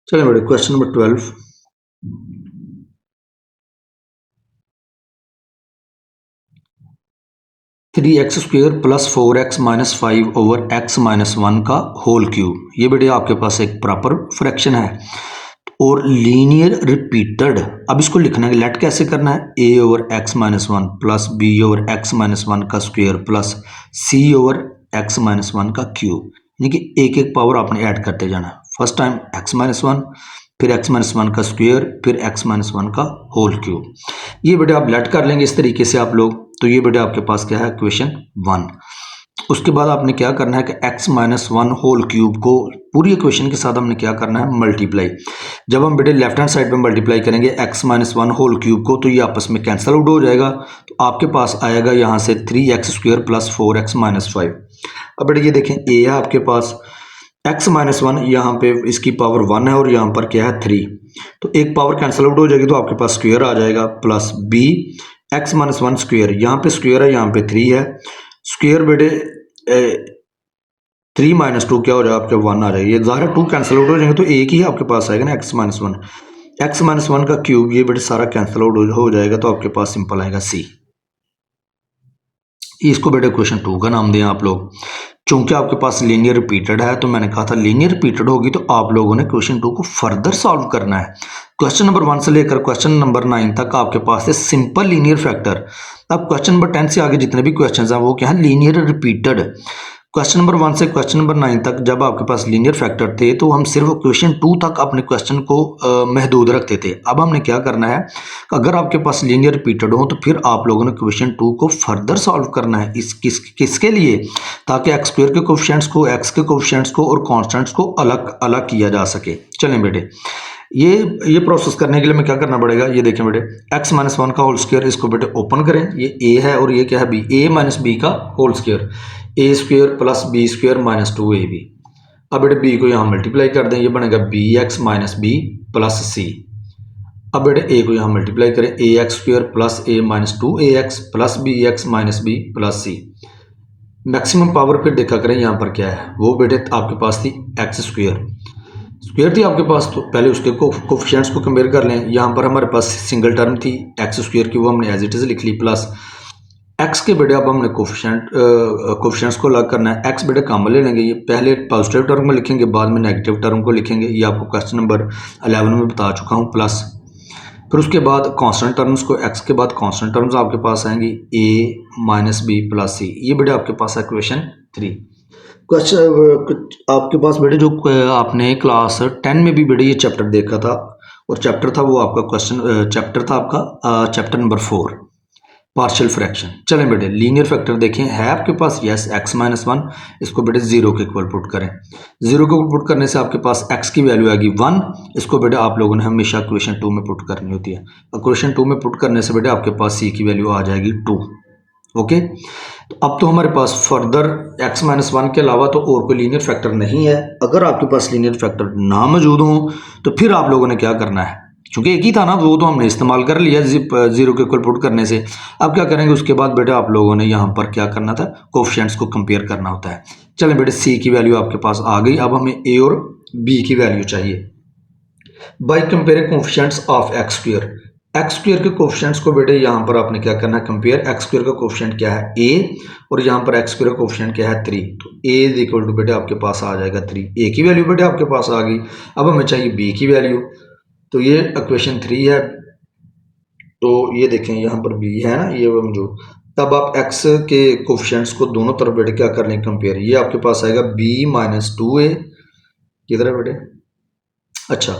चलिए बेटे question number 12। Three x square plus 4x minus 5 over x minus 1 का होल क्यूब। ये बेटे आपके पास एक प्रॉपर फ्रैक्शन है और लीनियर रिपीटेड। अब इसको लिखना है, लेट कैसे करना है, a over x minus 1 plus b over x minus 1 का square plus c over x minus 1 का क्यूब, यानी कि एक एक पावर आपने ऐड करते जाना है। फर्स्ट टाइम x माइनस 1, फिर x माइनस वन का स्क्वायर, फिर x माइनस वन का होल क्यूब। ये बेटे आप लेट कर लेंगे इस तरीके से आप लोग। तो ये बेटे आपके पास क्या है, इक्वेशन 1। उसके बाद आपने क्या करना है कि x minus one whole cube को पूरी इक्वेशन के साथ हमने क्या करना है, मल्टीप्लाई। जब हम बेटे लेफ्ट हैंड साइड पे मल्टीप्लाई करेंगे x minus one whole cube को, तो ये आपस में कैंसिल आउट हो जाएगा। तो आपके पास आएगा यहाँ से 3x square plus 4x minus 5। अब बेटे ये देखें, a है आपके पास, x माइनस वन यहाँ पे इसकी पावर 1 है और यहाँ पर क्या है 3, तो एक पावर कैंसिल आउट हो जाएगी, तो आपके पास स्क्वायर आ जाएगा plus b x minus one square, यहाँ पे स्क्वायर है, यहाँ पे 3 है, स्क्वायर बेटे 3 माइनस 2 क्या हो जाएगा आपके 1 आ जाएगा। ये ज़ाहिर 2 कैंसिल आउट हो जाएंगे, तो एक ही आपके पास आएगा ना x minus one, x minus one का क्यूब, ये बेटे सारा कैंसिल आउट हो जाएगा, तो आपके पास सिंपल आएगा c। इसको बेटे क्वेश्चन 2 का नाम दें आप लोग। चूंकि आपके पास लीनियर रिपीटेड है, तो मैंने कहा था लीनियर रिपीटेड होगी तो आप लोगों ने क्वेश्चन 2 को फर्दर सॉल्व करना है। क्वेश्चन नंबर 1 से लेकर क्वेश्चन नंबर 9 तक आपके पास है सिंपल लीनियर फैक्टर। अब क्वेश्चन नंबर 10 से आगे जितने भी क्वेश्चन हैं वो क्या है, लीनियर रिपीटेड। क्वेश्चन नंबर 1 से क्वेश्चन नंबर 9 तक जब आपके पास लीनियर फैक्टर थे, तो हम सिर्फ क्वेश्चन 2 तक अपने क्वेश्चन को महदूद रखते थे। अब हमने क्या करना है, अगर आपके पास लीनियर रिपीटेड हो तो फिर आप लोगों ने क्वेश्चन 2 को फर्दर सॉल्व करना है। किसके लिए, ताकि एक्स स्क्वायर के कोफिशिएंट्स को, एक्स के कोफिशिएंट्स को और कॉन्स्टेंट्स को अलग अलग किया जा सके। चलें बेटे, ये प्रोसेस करने के लिए हमें क्या करना पड़ेगा, ये देखें बेटे, x माइनस वन का होल स्क्वायर, इसको बेटे ओपन करें, ये a है और ये क्या है b, a माइनस बी का whole square, a square plus B square minus 2ab। अब बेटे b को यहाँ मल्टीप्लाई कर दें, ये बनेगा bx minus B plus c। अब बेटे a को यहाँ मल्टीप्लाई करें, ax square plus a minus 2ax plus bx minus B plus c। Maximum power फिर देखा करें यहाँ पर क्या है, वो बेटे आपके पास थी x स्क्वायर थी आपके पास, तो पहले उसके कोफिशिएंट्स को कंपेयर कर लें। यहाँ पर हमारे पास सिंगल टर्म थी एक्स स्क्वायर की, वो हमने एज इट इज़ लिख ली, प्लस एक्स के बेटे अब हमने कोफिशिएंट्स को अलग करना है। एक्स बेटे कॉमन ले लेंगे, ये पहले पॉजिटिव टर्म में लिखेंगे, बाद में नेगेटिव टर्म को लिखेंगे, ये आपको क्वेश्चन नंबर 11 में बता चुका हूँ। प्लस फिर उसके बाद कांस्टेंट टर्म्स को, एक्स के बाद कांस्टेंट टर्म्स आपके पास आएंगी a माइनस बी प्लस सी। ये बेटे आपके पास है क्वेश्चन 3। क्वेश्चन आपके पास बेटे जो आपने क्लास 10 में भी बेटे ये चैप्टर देखा था, और चैप्टर था वो आपका चैप्टर था आपका चैप्टर नंबर 4 पार्शियल फ्रैक्शन। चलें बेटे, लीनियर फैक्टर देखें है आपके पास, यस x माइनस वन, इसको बेटे 0 के इक्वल पुट करें। 0 के इक्वल पुट करने से आपके पास x की वैल्यू आएगी 1। इसको बेटे आप लोगों ने हमेशा क्वेश्चन 2 में पुट करनी होती है, और क्वेश्चन 2 में पुट करने से बेटे आपके पास c की वैल्यू आ जाएगी 2। ओके, तो अब तो हमारे पास फर्दर x माइनस वन के अलावा तो और कोई लीनियर फैक्टर नहीं है। अगर आपके पास लीनियर फैक्टर ना मौजूद हो तो फिर आप लोगों ने क्या करना है, क्योंकि एक ही था ना, वो तो हमने इस्तेमाल कर लिया 0 के इक्वल पुट करने से। अब क्या करेंगे, उसके बाद बेटे आप लोगों ने यहाँ पर क्या करना था, कोफिशिएंट्स को कंपेयर करना होता है। चलें बेटे, c की वैल्यू आपके पास आ गई, अब हमें a और b की वैल्यू चाहिए। By comparing coefficients of x square, x square के कोफिशिएंट्स को बेटे यहाँ पर आपने क्या करना है, कंपेयर। एक्स स्क्वायर का कोफिशिएंट क्या है a, और यहाँ पर एक्स स्क्वायर का कोफिशिएंट क्या है 3, तो a इज इक्वल टू बेटे आपके पास आ जाएगा 3। a की वैल्यू बेटे आपके पास आ गई, अब हमें चाहिए b की वैल्यू, तो ये इक्वेशन 3 है। तो ये देखें यहाँ पर b है ना, ये मौजूद। तब आप x के कोफिशिएंट्स को दोनों तरफ बेटे क्या कर लें, कंपेयर। ये आपके पास आएगा b माइनस 2a, किधर है बेटे, अच्छा।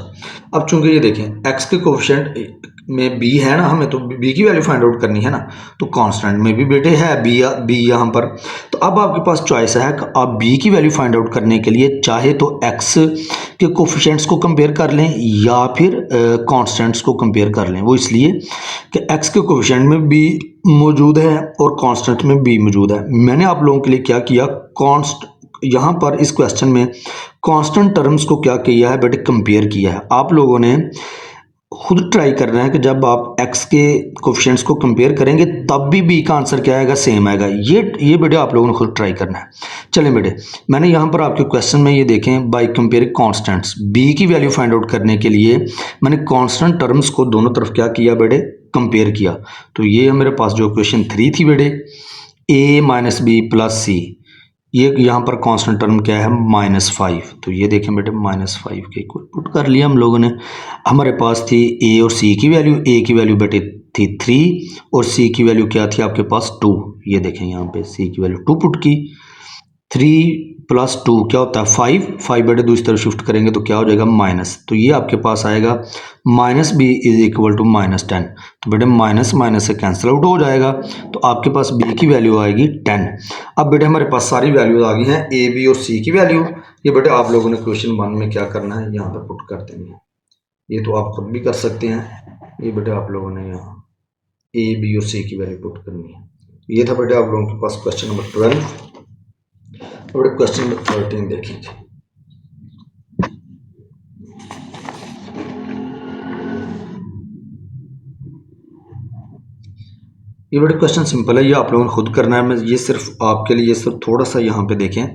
अब चूंकि ये देखें x के कोफिशिएंट में b है ना, हमें तो b की वैल्यू फाइंड आउट करनी है ना, तो कांस्टेंट में भी बेटे है b यहाँ पर। तो अब आपके पास चॉइस है कि आप b की वैल्यू फाइंड आउट करने के लिए चाहे तो x के कोफिशिएंट्स को कंपेयर कर लें या फिर कांस्टेंट्स को कंपेयर कर लें। वो इसलिए कि x के कोफिशिएंट में b मौजूद है और कांस्टेंट में b मौजूद है। मैंने आप लोगों के लिए क्या किया, यहाँ पर इस क्वेश्चन में कांस्टेंट टर्म्स को क्या किया है बेटे, कंपेयर किया है। आप लोगों ने खुद ट्राई करना है कि जब आप x के कोफिशिएंट्स को कंपेयर करेंगे तब भी b का आंसर क्या आएगा, सेम आएगा। ये बेटे आप लोगों ने खुद ट्राई करना है। चलें बेटे, मैंने यहाँ पर आपके क्वेश्चन में ये देखें, बाय कंपेयरिंग कांस्टेंट्स, b की वैल्यू फाइंड आउट करने के लिए मैंने कांस्टेंट टर्म्स को दोनों तरफ क्या किया बेटे, कंपेयर किया। तो ये मेरे पास जो क्वेश्चन 3 थी बेटे, a माइनस बी प्लस सी, ये यहाँ पर कांस्टेंट टर्म क्या है, -5। तो ये देखें बेटे -5 के इक्वल पुट कर लिया हम लोगों ने। हमारे पास थी a और c की वैल्यू, a की वैल्यू बेटे थी 3 और c की वैल्यू क्या थी आपके पास 2। ये देखें यहाँ पे c की वैल्यू 2 पुट की। 3+2 क्या होता है 5 बेटे दूसरी तरफ शिफ्ट करेंगे तो क्या हो जाएगा माइनस, तो ये आपके पास आएगा -b इज इक्वल टू -10। तो बेटे माइनस माइनस से कैंसिल आउट हो जाएगा, तो आपके पास b की वैल्यू आएगी 10। अब बेटे हमारे पास सारी वैल्यूज आ गई हैं a b और c की वैल्यू। ये बेटे आप लोगों ने क्वेश्चन 1 में क्या करना है, यहाँ पर पुट कर देनी है। ये तो आप खुद भी कर सकते हैं। ये बेटे आप लोगों ने यहाँ a b और c की वैल्यू पुट करनी है। ये था बेटे आप लोगों के पास क्वेश्चन नंबर 12। और क्वेश्चन नंबर 13 देखिए। ये बड़ा क्वेश्चन सिंपल है, ये आप लोगों ने खुद करना है। मैं ये सिर्फ आपके लिए सिर्फ थोड़ा सा यहाँ पे देखें,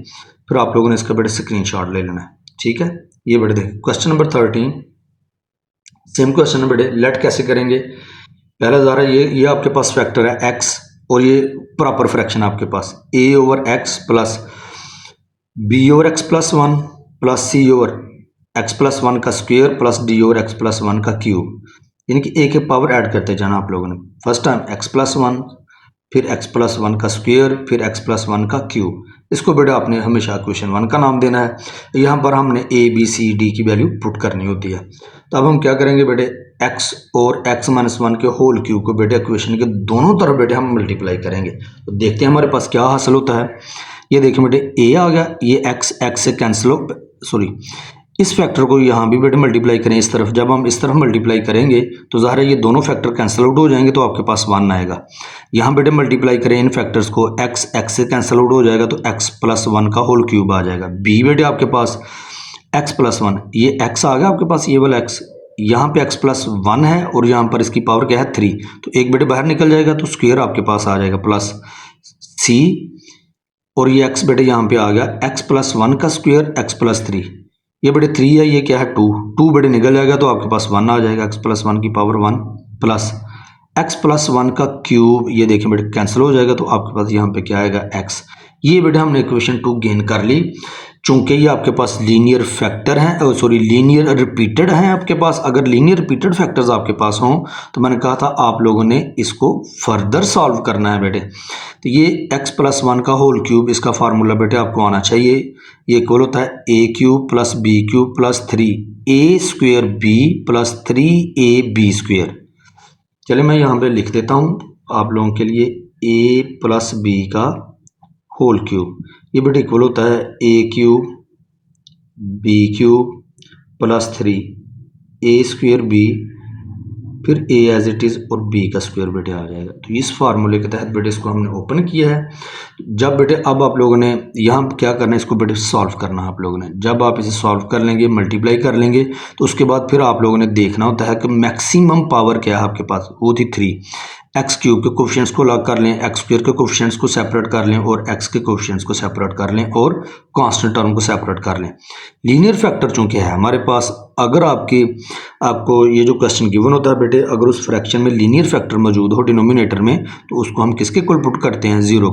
फिर आप लोगों ने इसका बेटे स्क्रीनशॉट ले लेना है, ठीक है। ये बेटे देखें क्वेश्चन नंबर 13, सेम क्वेश्चन है बेटे। लेट कैसे करेंगे, पहला जा रहा है ये आपके पास फैक्टर है x और ये प्रॉपर फ्रैक्शन आपके पास a/x plus b/x+1 plus c/x+1 का स्क्वायर प्लस d/x प्लस 1 का क्यूब, यानी कि a के पावर ऐड करते जाना आप लोगों ने। फर्स्ट टाइम x+1, फिर x+1 का स्क्वायर, फिर x+1 का क्यूब। इसको बेटा आपने हमेशा क्वेश्चन 1 का नाम देना है। यहाँ पर हमने a b c d की वैल्यू पुट करनी होती है। तो अब हम क्या करेंगे बेटे, x और x-1 के होल क्यूब को बेटे इक्वेशन के दोनों तरफ बेटे हम मल्टीप्लाई करेंगे। तो देखते हैं हमारे पास क्या हासिल होता है। ये देखिए बेटे a आ गया, ये x से कैंसिल हो, सॉरी इस फैक्टर को यहाँ भी बेटे मल्टीप्लाई करें इस तरफ। जब हम इस तरफ मल्टीप्लाई करेंगे तो ज़ाहिर है ये दोनों फैक्टर कैंसिल आउट हो जाएंगे, तो आपके पास 1 आएगा। यहाँ बेटे मल्टीप्लाई करें इन फैक्टर्स को, x से कैंसिल आउट हो जाएगा तो x+1 का होल क्यूब आ जाएगा। b बेटे आपके पास x+1, ये x आ गया आपके पास, ये वाला x, यहाँ पे x+1 है और यहाँ पर इसकी पावर क्या है 3, तो एक बेटे बाहर निकल जाएगा तो स्क्वायर आपके पास आ जाएगा प्लस c, और ये x बेटे यहाँ पे आ गया x+1 का स्क्वायर x+3, ये बेटे 3 है, ये क्या है 2 बेटे निकल जाएगा तो आपके पास 1 आ जाएगा, x+1 की पावर 1 प्लस x+1 का क्यूब, ये देखिए बेटे कैंसिल हो जाएगा तो आपके पास यहाँ पे क्या आएगा x। ये बेटे हमने इक्वेशन 2 गेन कर ली। चूंकि ये आपके पास लीनियर फैक्टर हैं, सॉरी लीनियर रिपीटेड हैं आपके पास। अगर लीनियर रिपीटेड फैक्टर्स आपके पास हों तो मैंने कहा था आप लोगों ने इसको फर्दर सॉल्व करना है बेटे। तो ये x+1 का होल क्यूब, इसका फार्मूला बेटे आपको आना चाहिए। ये इक्वल होता है a³ plus b³ plus 3a² b plus 3ab²। चलिए मैं यहाँ पे लिख देता हूँ आप लोगों के लिए, a प्लस b का होल क्यूब, ये बेटे इक्वल होता है a³ b³ plus 3a² b, फिर a एज इट इज़ और b का स्क्वायर बेटे आ जाएगा। तो इस फार्मूले के तहत बेटे इसको हमने ओपन किया है। जब बेटे अब आप लोगों ने यहाँ क्या करना है, इसको बेटे सॉल्व करना है आप लोगों ने। जब आप इसे सॉल्व कर लेंगे, मल्टीप्लाई कर लेंगे, तो उसके बाद फिर आप लोगों ने देखना होता है कि मैक्सिमम पावर क्या है आपके पास, वो थी 3। एक्स क्यूब के कोफिशिएंट्स को अलग कर लें, एक्स स्क्वायर के कोफिशिएंट्स को सेपरेट कर लें और एक्स के कोफिशिएंट्स को सेपरेट कर लें और कांस्टेंट टर्म को सेपरेट कर लें। लीनियर फैक्टर चूंकि है हमारे पास, अगर आपको ये जो क्वेश्चन गिवन होता है बेटे, अगर उस फ्रैक्शन में लीनियर फैक्टर मौजूद हो डिनोमिनेटर में, तो उसको हम किसके कुल पुट करते हैं, जीरो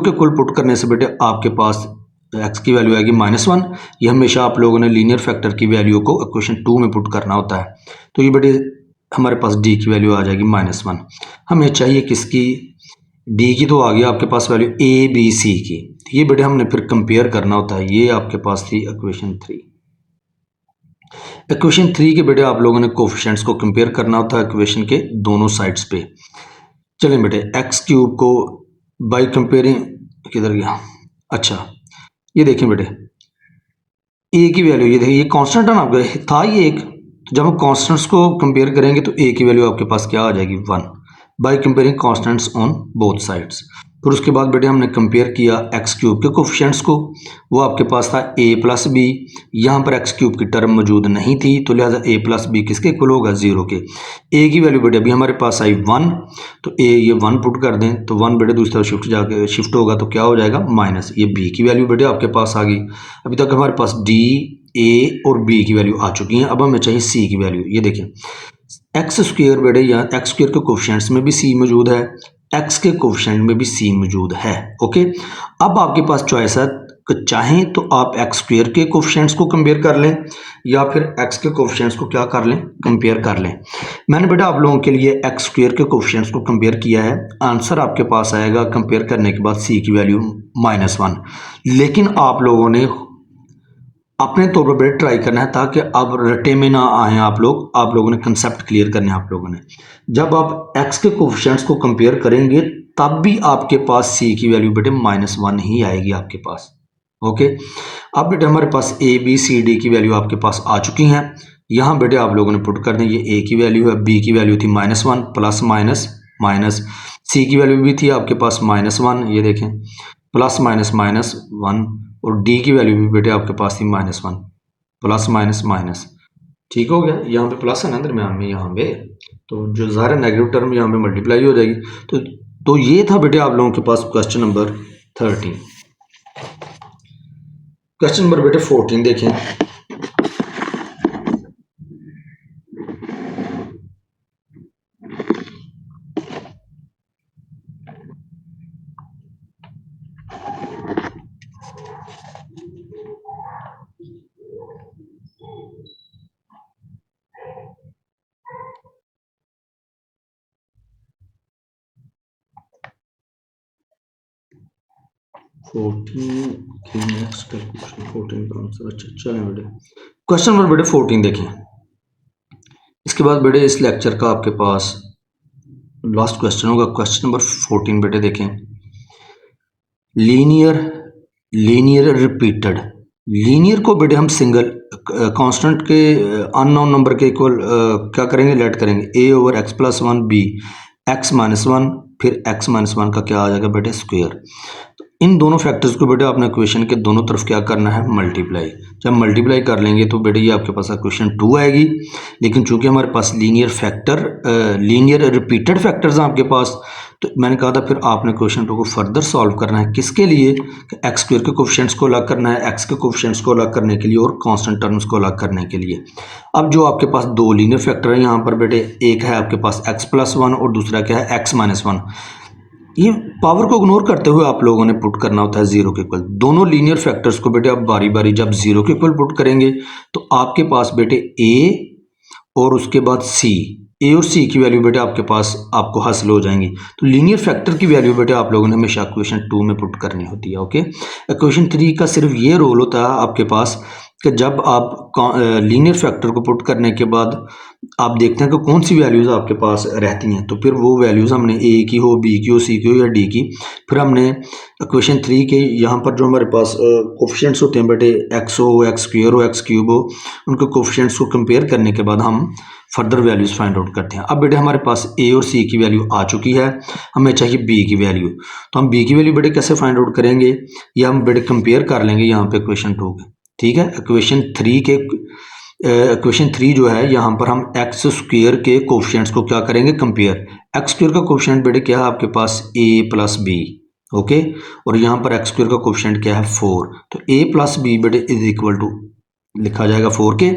के कुल पुट करने से बेटे आपके पास x की वैल्यू आएगी -1। ये हमेशा आप लोगों ने लीनियर फैक्टर की वैल्यू को इक्वेशन 2 में पुट करना होता है। तो ये बेटे हमारे पास d की वैल्यू आ जाएगी -1। हमें चाहिए किसकी, d की तो आ गई आपके पास वैल्यू a b c की। ये बेटे हमने फिर कंपेयर करना होता है। ये आपके पास थी इक्वेशन 3। इक्वेशन 3 के बेटे आप लोगों ने कोफिशिएंट्स को कंपेयर करना होता है इक्वेशन के दोनों साइड्स पे। चलें बेटे एक्स क्यूब को बाय कंपेयरिंग, किधर गया, अच्छा ये देखें बेटे a की वैल्यू, ये देखिए ये कांस्टेंट है ना आपका, था ये एक, तो जब हम कांस्टेंट्स को कंपेयर करेंगे तो a की वैल्यू आपके पास क्या आ जाएगी 1 by comparing constants on both sides. फिर उसके बाद बेटे हमने कंपेयर किया एक्स क्यूब के कोफिशिएंट्स को, वो आपके पास था a प्लस बी। यहाँ पर एक्स क्यूब की टर्म मौजूद नहीं थी तो लिहाजा a प्लस बी किसके इक्वल होगा, 0 के। a की वैल्यू बेटे अभी हमारे पास आई 1, तो a ये 1 पुट कर दें तो 1 बेटे दूसरी तरफ शिफ्ट होगा तो क्या हो जाएगा माइनस। ये b की वैल्यू बेटे आपके पास आ गई। अभी तक हमारे पास d a और b की वैल्यू आ चुकी हैं। अब हमें चाहिए c की वैल्यू। ये देखें एक्स स्क्वायर बेटे, यहाँ एक्स स्क्वायर के कोफिशिएंट्स में भी c मौजूद है, x के कोफिशिएंट में भी c मौजूद है। ओके, अब आपके पास चॉइस है चाहें तो आप एक्स स्क्वेयर के कोफिशिएंट्स को कंपेयर कर लें या फिर एक्स के कोफिशिएंट्स को क्या कर लें, कंपेयर कर लें। मैंने बेटा आप लोगों के लिए एक्स स्क्वेयर के कोफिशिएंट्स को कंपेयर किया है। आंसर आपके पास आएगा कंपेयर करने के बाद सी की वैल्यू -1। लेकिन आप लोगों ने अपने तौर पर बेटा ट्राई करना है ताकि आप रटे में ना आए। आप लोगों ने कंसेप्ट क्लियर करने हैं। आप लोगों ने जब आप एक्स के कोफिशिएंट्स को कंपेयर करेंगे तब भी आपके पास सी की वैल्यू बेटे -1 ही आएगी आपके पास। ओके, अब बेटे हमारे पास ए बी सी डी की वैल्यू आपके पास आ चुकी हैं। यहाँ बेटे आप लोगों ने पुट कर दें, ये ए की वैल्यू है, बी की वैल्यू थी -1 प्लस माइनस माइनस, सी की वैल्यू भी थी आपके पास -1, ये देखें प्लस माइनस -1, और डी की वैल्यू भी बेटे आपके पास थी -1 प्लस माइनस माइनस। ठीक हो गया, यहाँ पे प्लस है ना दरम्यान में, यहाँ पे तो जो ज़ाहिर नेगेटिव टर्म यहाँ पे मल्टीप्लाई हो जाएगी। तो ये था बेटे आप लोगों के पास क्वेश्चन नंबर 13। क्वेश्चन नंबर बेटे 14 देखें। क्वेश्चन नंबर बेटे 14 देखें। इसके बाद बेटे इस लेक्चर का आपके पास लास्ट क्वेश्चन होगा। क्वेश्चन नंबर 14 बेटे देखें, लीनियर रिपीटेड। लीनियर को बेटे हम सिंगल कांस्टेंट के अननोन नंबर के इक्वल क्या करेंगे, लेट करेंगे a over x plus 1 b x minus 1, फिर x माइनस 1 का क्या आ जाएगा बेटे, स्क्वायर। तो इन दोनों फैक्टर्स को बेटे आपने इक्वेशन के दोनों तरफ क्या करना है, मल्टीप्लाई। जब मल्टीप्लाई कर लेंगे तो बेटे ये आपके पास इक्वेशन 2 आएगी। लेकिन चूंकि हमारे पास लीनियर रिपीटेड फैक्टर्स हैं आपके पास, तो मैंने कहा था फिर आपने क्वेश्चन 2 को फर्दर सॉल्व करना है। किसके लिए, एक्स स्क्वायर के कोफिशिएंट्स को अलग करना है, एक्स के कोफिशिएंट्स को अलग करने के लिए और कांस्टेंट टर्म्स को अलग करने के लिए। अब जो आपके पास दो लीनियर फैक्टर है यहाँ पर बेटे, एक है आपके पास x प्लस 1 और दूसरा क्या है, x माइनस 1। ये पावर को इग्नोर करते हुए आप लोगों ने पुट करना होता है जीरो के इक्वल। दोनों लीनियर फैक्टर्स को बेटे आप बारी बारी जब जीरो के इक्वल पुट करेंगे तो आपके पास बेटे a और उसके बाद c, ए और सी की वैल्यू बेटे आपके पास आपको हासिल हो जाएंगी। तो लीनियर फैक्टर की वैल्यू बेटे आप लोगों ने हमेशा इक्वेशन 2 में पुट करनी होती है। ओके, इक्वेशन 3 का सिर्फ ये रोल होता है आपके पास कि जब आप लीनियर फैक्टर को पुट करने के बाद आप देखते हैं कि कौन सी वैल्यूज़ आपके पास रहती हैं, तो फिर वो वैल्यूज़ हमने ए की हो, बी की हो, सी की हो या डी की, फिर हमने इक्वेशन 3 के यहाँ पर जो हमारे पास कोफिशिएंट्स होते हैं बेटे, एक्स हो, एक्स स्क्वायर हो, एक्स क्यूब हो, उनके कोफिशिएंट्स को कंपेयर करने के बाद हम फर्दर वैल्यूज़ फाइंड आउट करते हैं। अब बेटे हमारे पास ए और सी की वैल्यू आ चुकी है, हमें चाहिए बी की वैल्यू। तो हम बी की वैल्यू बेटे कैसे फाइंड आउट करेंगे, या हम बेटे कंपेयर कर लेंगे यहाँ पे इक्वेशन 2 के। ठीक है, इक्वेशन 3 जो है यहाँ पर हम एक्स स्क्वायर के कोफिशिएंट्स को क्या करेंगे, कंपेयर। एक्स स्क्वायर का कोफिशिएंट बेटे क्या है आपके पास, a प्लस बी। ओके, और यहाँ पर एक्स स्क्वायर का कोफिशिएंट क्या है, 4। तो a प्लस बी बेटे इज इक्वल टू लिखा जाएगा 4 के।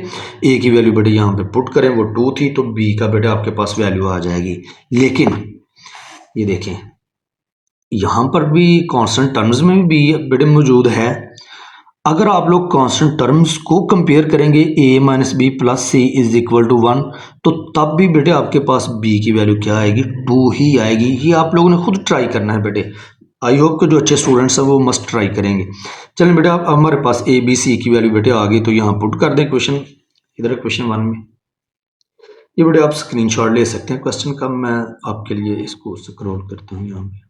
a की वैल्यू बेटे यहाँ पे पुट करें, वो 2 थी, तो b का बेटे आपके पास वैल्यू आ जाएगी। लेकिन ये देखें यहाँ पर भी कांस्टेंट टर्म्स में भी बेटे मौजूद है। अगर आप लोग कांस्टेंट टर्म्स को कंपेयर करेंगे, a minus B plus C is equal to 1, तो तब भी बेटे आपके पास b की वैल्यू क्या आएगी, 2 ही आएगी। ये आप लोगों ने खुद ट्राई करना है बेटे। आई होप कि जो अच्छे स्टूडेंट्स हैं वो मस्ट ट्राई करेंगे। चलें बेटा, अब हमारे पास a b c की वैल्यू बेटे आ गई, तो यहाँ पुट कर दें क्वेश्चन, इधर क्वेश्चन 1 में। ये बेटे आप स्क्रीनशॉट ले सकते हैं क्वेश्चन का, मैं आपके लिए इसको स्क्रॉल करता हूँ यहाँ पे।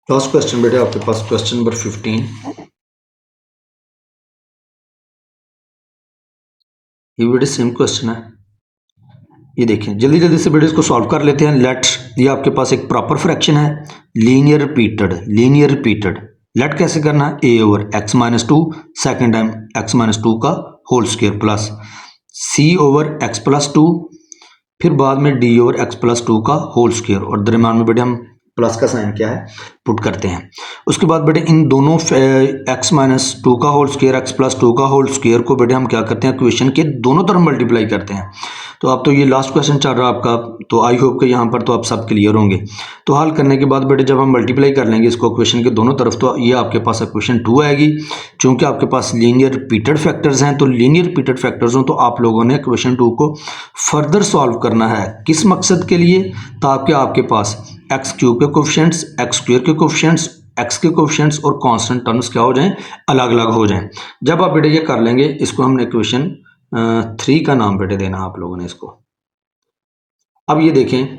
लास्ट क्वेश्चन बेटे आपके पास क्वेश्चन नंबर 15। ये बेटे सेम क्वेश्चन है, ये देखें जल्दी जल्दी से बेटे इसको सॉल्व कर लेते हैं। लेट, ये आपके पास एक प्रॉपर फ्रैक्शन है, लीनियर रिपीटेड। लेट कैसे करना है, a over x minus 2 second time x minus 2 का whole square plus c over x plus 2, फिर बाद में d ओवर x प्लस 2 का होल स्क्वायर, और दरम्यान में बेटे हम प्लस का साइन क्या है, पुट करते हैं। उसके बाद बेटे इन दोनों x माइनस टू का whole square x plus two का होल स्क्वायर को बेटे हम क्या करते हैं, इक्वेशन के दोनों तरफ मल्टीप्लाई करते हैं। तो अब तो ये लास्ट क्वेश्चन चल रहा है आपका, तो आई होप कि यहाँ पर तो आप सब क्लियर होंगे। तो हल करने के बाद बेटे जब हम मल्टीप्लाई कर लेंगे इसको इक्वेशन के दोनों तरफ, तो ये आपके पास इक्वेशन 2 आएगी। चूँकि आपके पास लीनियर रिपीटेड फैक्टर्स हैं, तो लीनियर रिपीटेड फैक्टर्स हों तो आप लोगों ने इक्वेशन 2 को फर्दर सॉल्व करना है। किस मकसद के लिए, ताकि आपके पास एक्स क्यूब के कोफिशिएंट्स, एक्स स्क्वायर के कोफिशिएंट्स, एक्स के कोफिशिएंट्स और कांस्टेंट टर्म्स क्या हो जाएं, अलग अलग हो जाएं। जब आप बेटे ये कर लेंगे, इसको हमने इक्वेशन 3 का नाम बेटे देना आप लोगों ने इसको। अब ये देखें,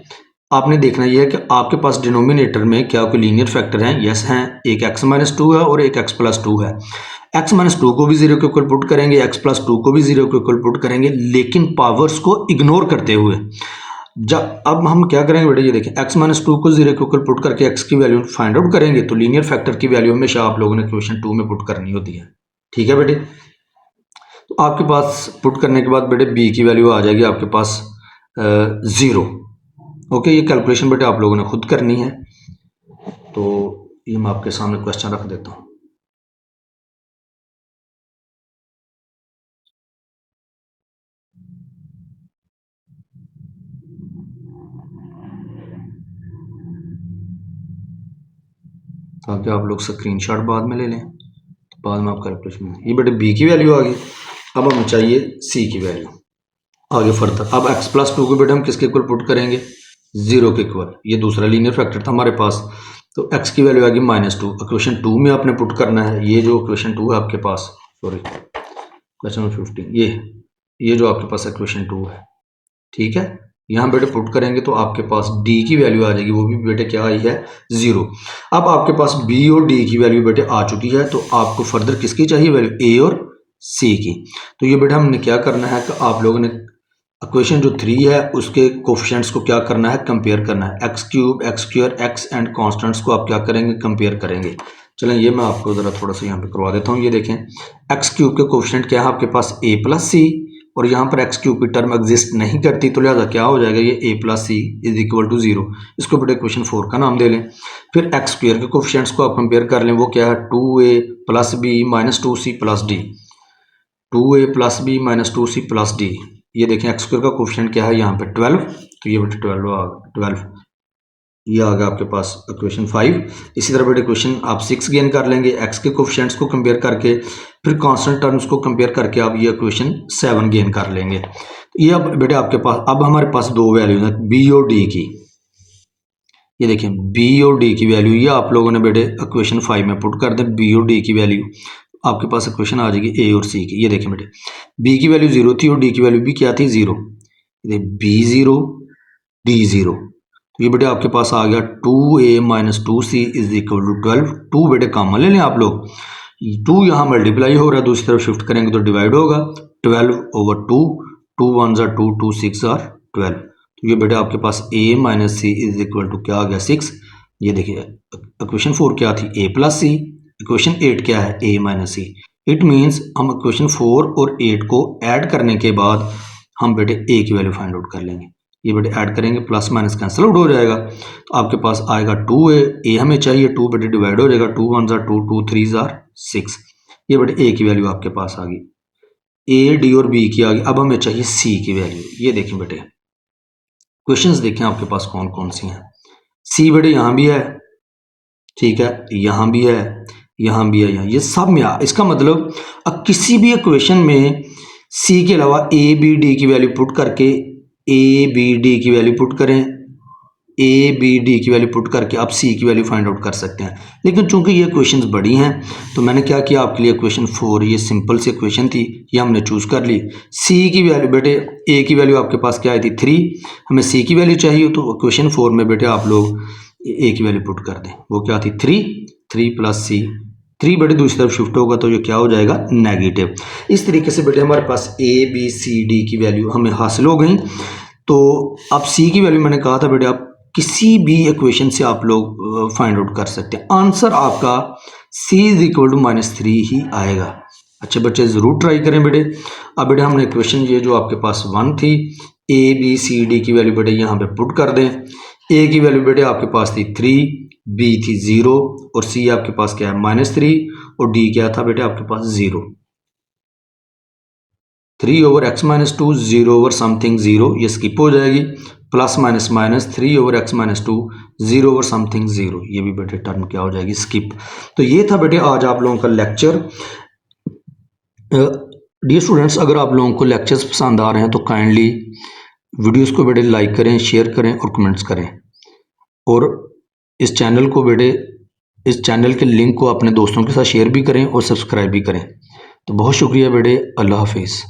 आपने देखना यह है कि आपके पास डिनोमिनेटर में क्या कोई लीनियर फैक्टर हैं, यस हैं। एक x माइनस टू है और एक x प्लस टू है। x माइनस टू को भी जीरो के इक्वल पुट करेंगे, x प्लस टू को भी जीरो के इक्वल पुट करेंगे, लेकिन पावर्स को इग्नोर करते हुए। जब अब हम क्या करेंगे बेटे, ये देखें, x माइनस टू को जीरो के इक्वल पुट करके x की वैल्यू फाइंड आउट करेंगे, तो लीनियर फैक्टर की वैल्यू हमेशा आप लोगों ने इक्वेशन 2 में पुट करनी होती है। ठीक है बेटे, तो आपके पास पुट करने के बाद बेटे b की वैल्यू आ जाएगी आपके पास 0। ओके, ये कैलकुलेशन बेटे आप लोगों ने खुद करनी है। तो ये मैं आपके सामने क्वेश्चन रख देता हूँ। ताकि आप लोग स्क्रीनशॉट बाद में ले लें, तो बाद में आप कैलकुलेशन। ये बेटे b की वैल्यू आ गई। अब हमें चाहिए c की वैल्यू। आगे फर्दर अब x प्लस टू को बेटे हम किसके इक्वल पुट करेंगे, 0 के इक्वल। ये दूसरा लीनियर फैक्टर था हमारे पास, तो x की वैल्यू आएगी -2। इक्वेशन 2 में आपने पुट करना है। ये जो इक्वेशन 2 है आपके पास, सॉरी क्वेश्चन नंबर 15, ये जो आपके पास इक्वेशन 2 है, ठीक है, यहाँ बेटे पुट करेंगे तो आपके पास d की वैल्यू आ जाएगी, वो भी बेटे क्या आई है, 0। अब आपके पास b और d की वैल्यू बेटे आ चुकी है, तो आपको फर्दर किसकी चाहिए वैल्यू, a और c की। तो ये बेटे हमने क्या करना है कि आप लोगों ने इक्वेशन जो 3 है उसके कोफिशिएंट्स को क्या करना है, कंपेयर करना है। X cube, x square, x and constants को आप क्या करेंगे, कंपेयर करेंगे। चलें ये मैं आपको ज़रा थोड़ा सा यहाँ पे करवा देता हूँ। ये देखें, एक्स क्यूब के कोफिशिएंट क्या है आपके पास, a प्लस सी, और यहाँ पर एक्स क्यूब की टर्म एग्जिस्ट नहीं करती, तो लिहाजा क्या हो जाएगा, ये a plus C is equal to 0। इसको बेटे इक्वेशन 4 का नाम दे लें। फिर एक्स स्क्वायर के कोफिशिएंट्स को आप कंपेयर कर लें, वो क्या है, 2a plus B minus 2c plus D, 2a plus B minus 2c plus D. ये देखें एक्स स्क्वायर का कोफिशिएंट क्या है यहाँ पे 12, तो ये बेटे 12 ये आ गया आपके पास इक्वेशन 5। इसी तरह बेटे इक्वेशन आप 6 गेन कर लेंगे एक्स के कोफिशिएंट्स को कंपेयर करके, फिर कांस्टेंट टर्म्स को कंपेयर करके आप ये इक्वेशन 7 गेन कर लेंगे। ये अब बेटे आपके पास, अब हमारे पास दो वैल्यू है बी और डी की। ये देखें बी और डी की वैल्यू, ये आप लोगों ने बेटे इक्वेशन 5 में पुट कर दें। बी और डी की वैल्यू आपके पास इक्वेशन आ जाएगी ए और सी की। ये देखें बेटे, बी की वैल्यू 0 थी और डी की वैल्यू भी क्या थी, 0। बी 0 डी 0, तो ये बेटे आपके पास आ गया 2a minus 2c is equal to 12। 2 बेटे कॉमन ले लें आप लोग, 2 यहाँ मल्टीप्लाई हो रहा है, दूसरी तरफ शिफ्ट करेंगे तो डिवाइड होगा, 12 ओवर 2, 2 1 2, 2 6 12। तो ये बेटे आपके पास a minus C is equal to क्या आ गया, 6। ये देखिए इक्वेशन 4 क्या थी, a प्लस सी, इक्वेशन 8 क्या है, a minus C. It means हम इक्वेशन 4 और 8 को ऐड करने के बाद हम बेटे a की वैल्यू फाइंड आउट कर लेंगे। ये बेटे ऐड करेंगे, प्लस माइनस कैंसिल आउट हो जाएगा, तो आपके पास आएगा 2a, a हमें चाहिए, 2 बेटे डिवाइड हो जाएगा, 2 1 2, 2 3 6। ये बेटे a की वैल्यू आपके पास आ गई, a d और b की आ गई। अब हमें चाहिए c की वैल्यू। ये देखें बेटे क्वेश्चंस देखें आपके पास कौन कौन सी हैं। c बेटे यहाँ भी है, ठीक है, यहाँ भी है, यहाँ भी है, यहाँ, ये सब में इसका मतलब अब किसी भी इक्वेशन में c के अलावा a b d की वैल्यू पुट करके, a b d की वैल्यू पुट करें, a b d की वैल्यू पुट करके आप c की वैल्यू फाइंड आउट कर सकते हैं। लेकिन चूंकि ये क्वेश्चंस बड़ी हैं, तो मैंने क्या किया आपके लिए, क्वेश्चन 4 ये सिंपल सी क्वेश्चन थी, ये हमने चूज कर ली। c की वैल्यू बेटे, a की वैल्यू आपके पास क्या आई थी, 3, हमें c की वैल्यू चाहिए, तो क्वेश्चन 4 में बेटे आप लोग a की वैल्यू पुट कर दें, वो क्या थी, 3 प्लस c, 3 बेटे दूसरी तरफ शिफ्ट होगा तो ये क्या हो जाएगा, नेगेटिव। इस तरीके से बेटे हमारे पास a b c d की वैल्यू हमें हासिल हो गई। तो अब c की वैल्यू मैंने कहा था बेटे आप किसी भी इक्वेशन से आप लोग फाइंड आउट कर सकते हैं। आंसर आपका c इज इक्वल टू -3 ही आएगा। अच्छे बच्चे ज़रूर ट्राई करें बेटे। अब बेटे हमने इक्वेशन ये जो आपके पास 1 थी, a b c d की वैल्यू बेटे यहाँ पे पुट कर दें। a की वैल्यू बेटे आपके पास थी 3, बी थी 0 और सी आपके पास क्या है -3 और डी क्या था बेटे आपके पास 0। 3/x-2 0 समथिंग 0 ये स्किप हो जाएगी, plus minus minus 3/x-2 0 something 0 ये भी बेटे टर्म क्या हो जाएगी स्किप। तो ये था बेटे आज आप लोगों का लेक्चर। डियर स्टूडेंट्स, अगर आप लोगों को लेक्चर्स पसंद आ रहे हैं तो काइंडली वीडियोस को बेटे लाइक करें, शेयर करें और कमेंट्स करें, और इस चैनल को बेटे इस चैनल के लिंक को अपने दोस्तों के साथ शेयर भी करें और सब्सक्राइब भी करें। तो बहुत शुक्रिया बेटे, अल्लाह हाफिज़।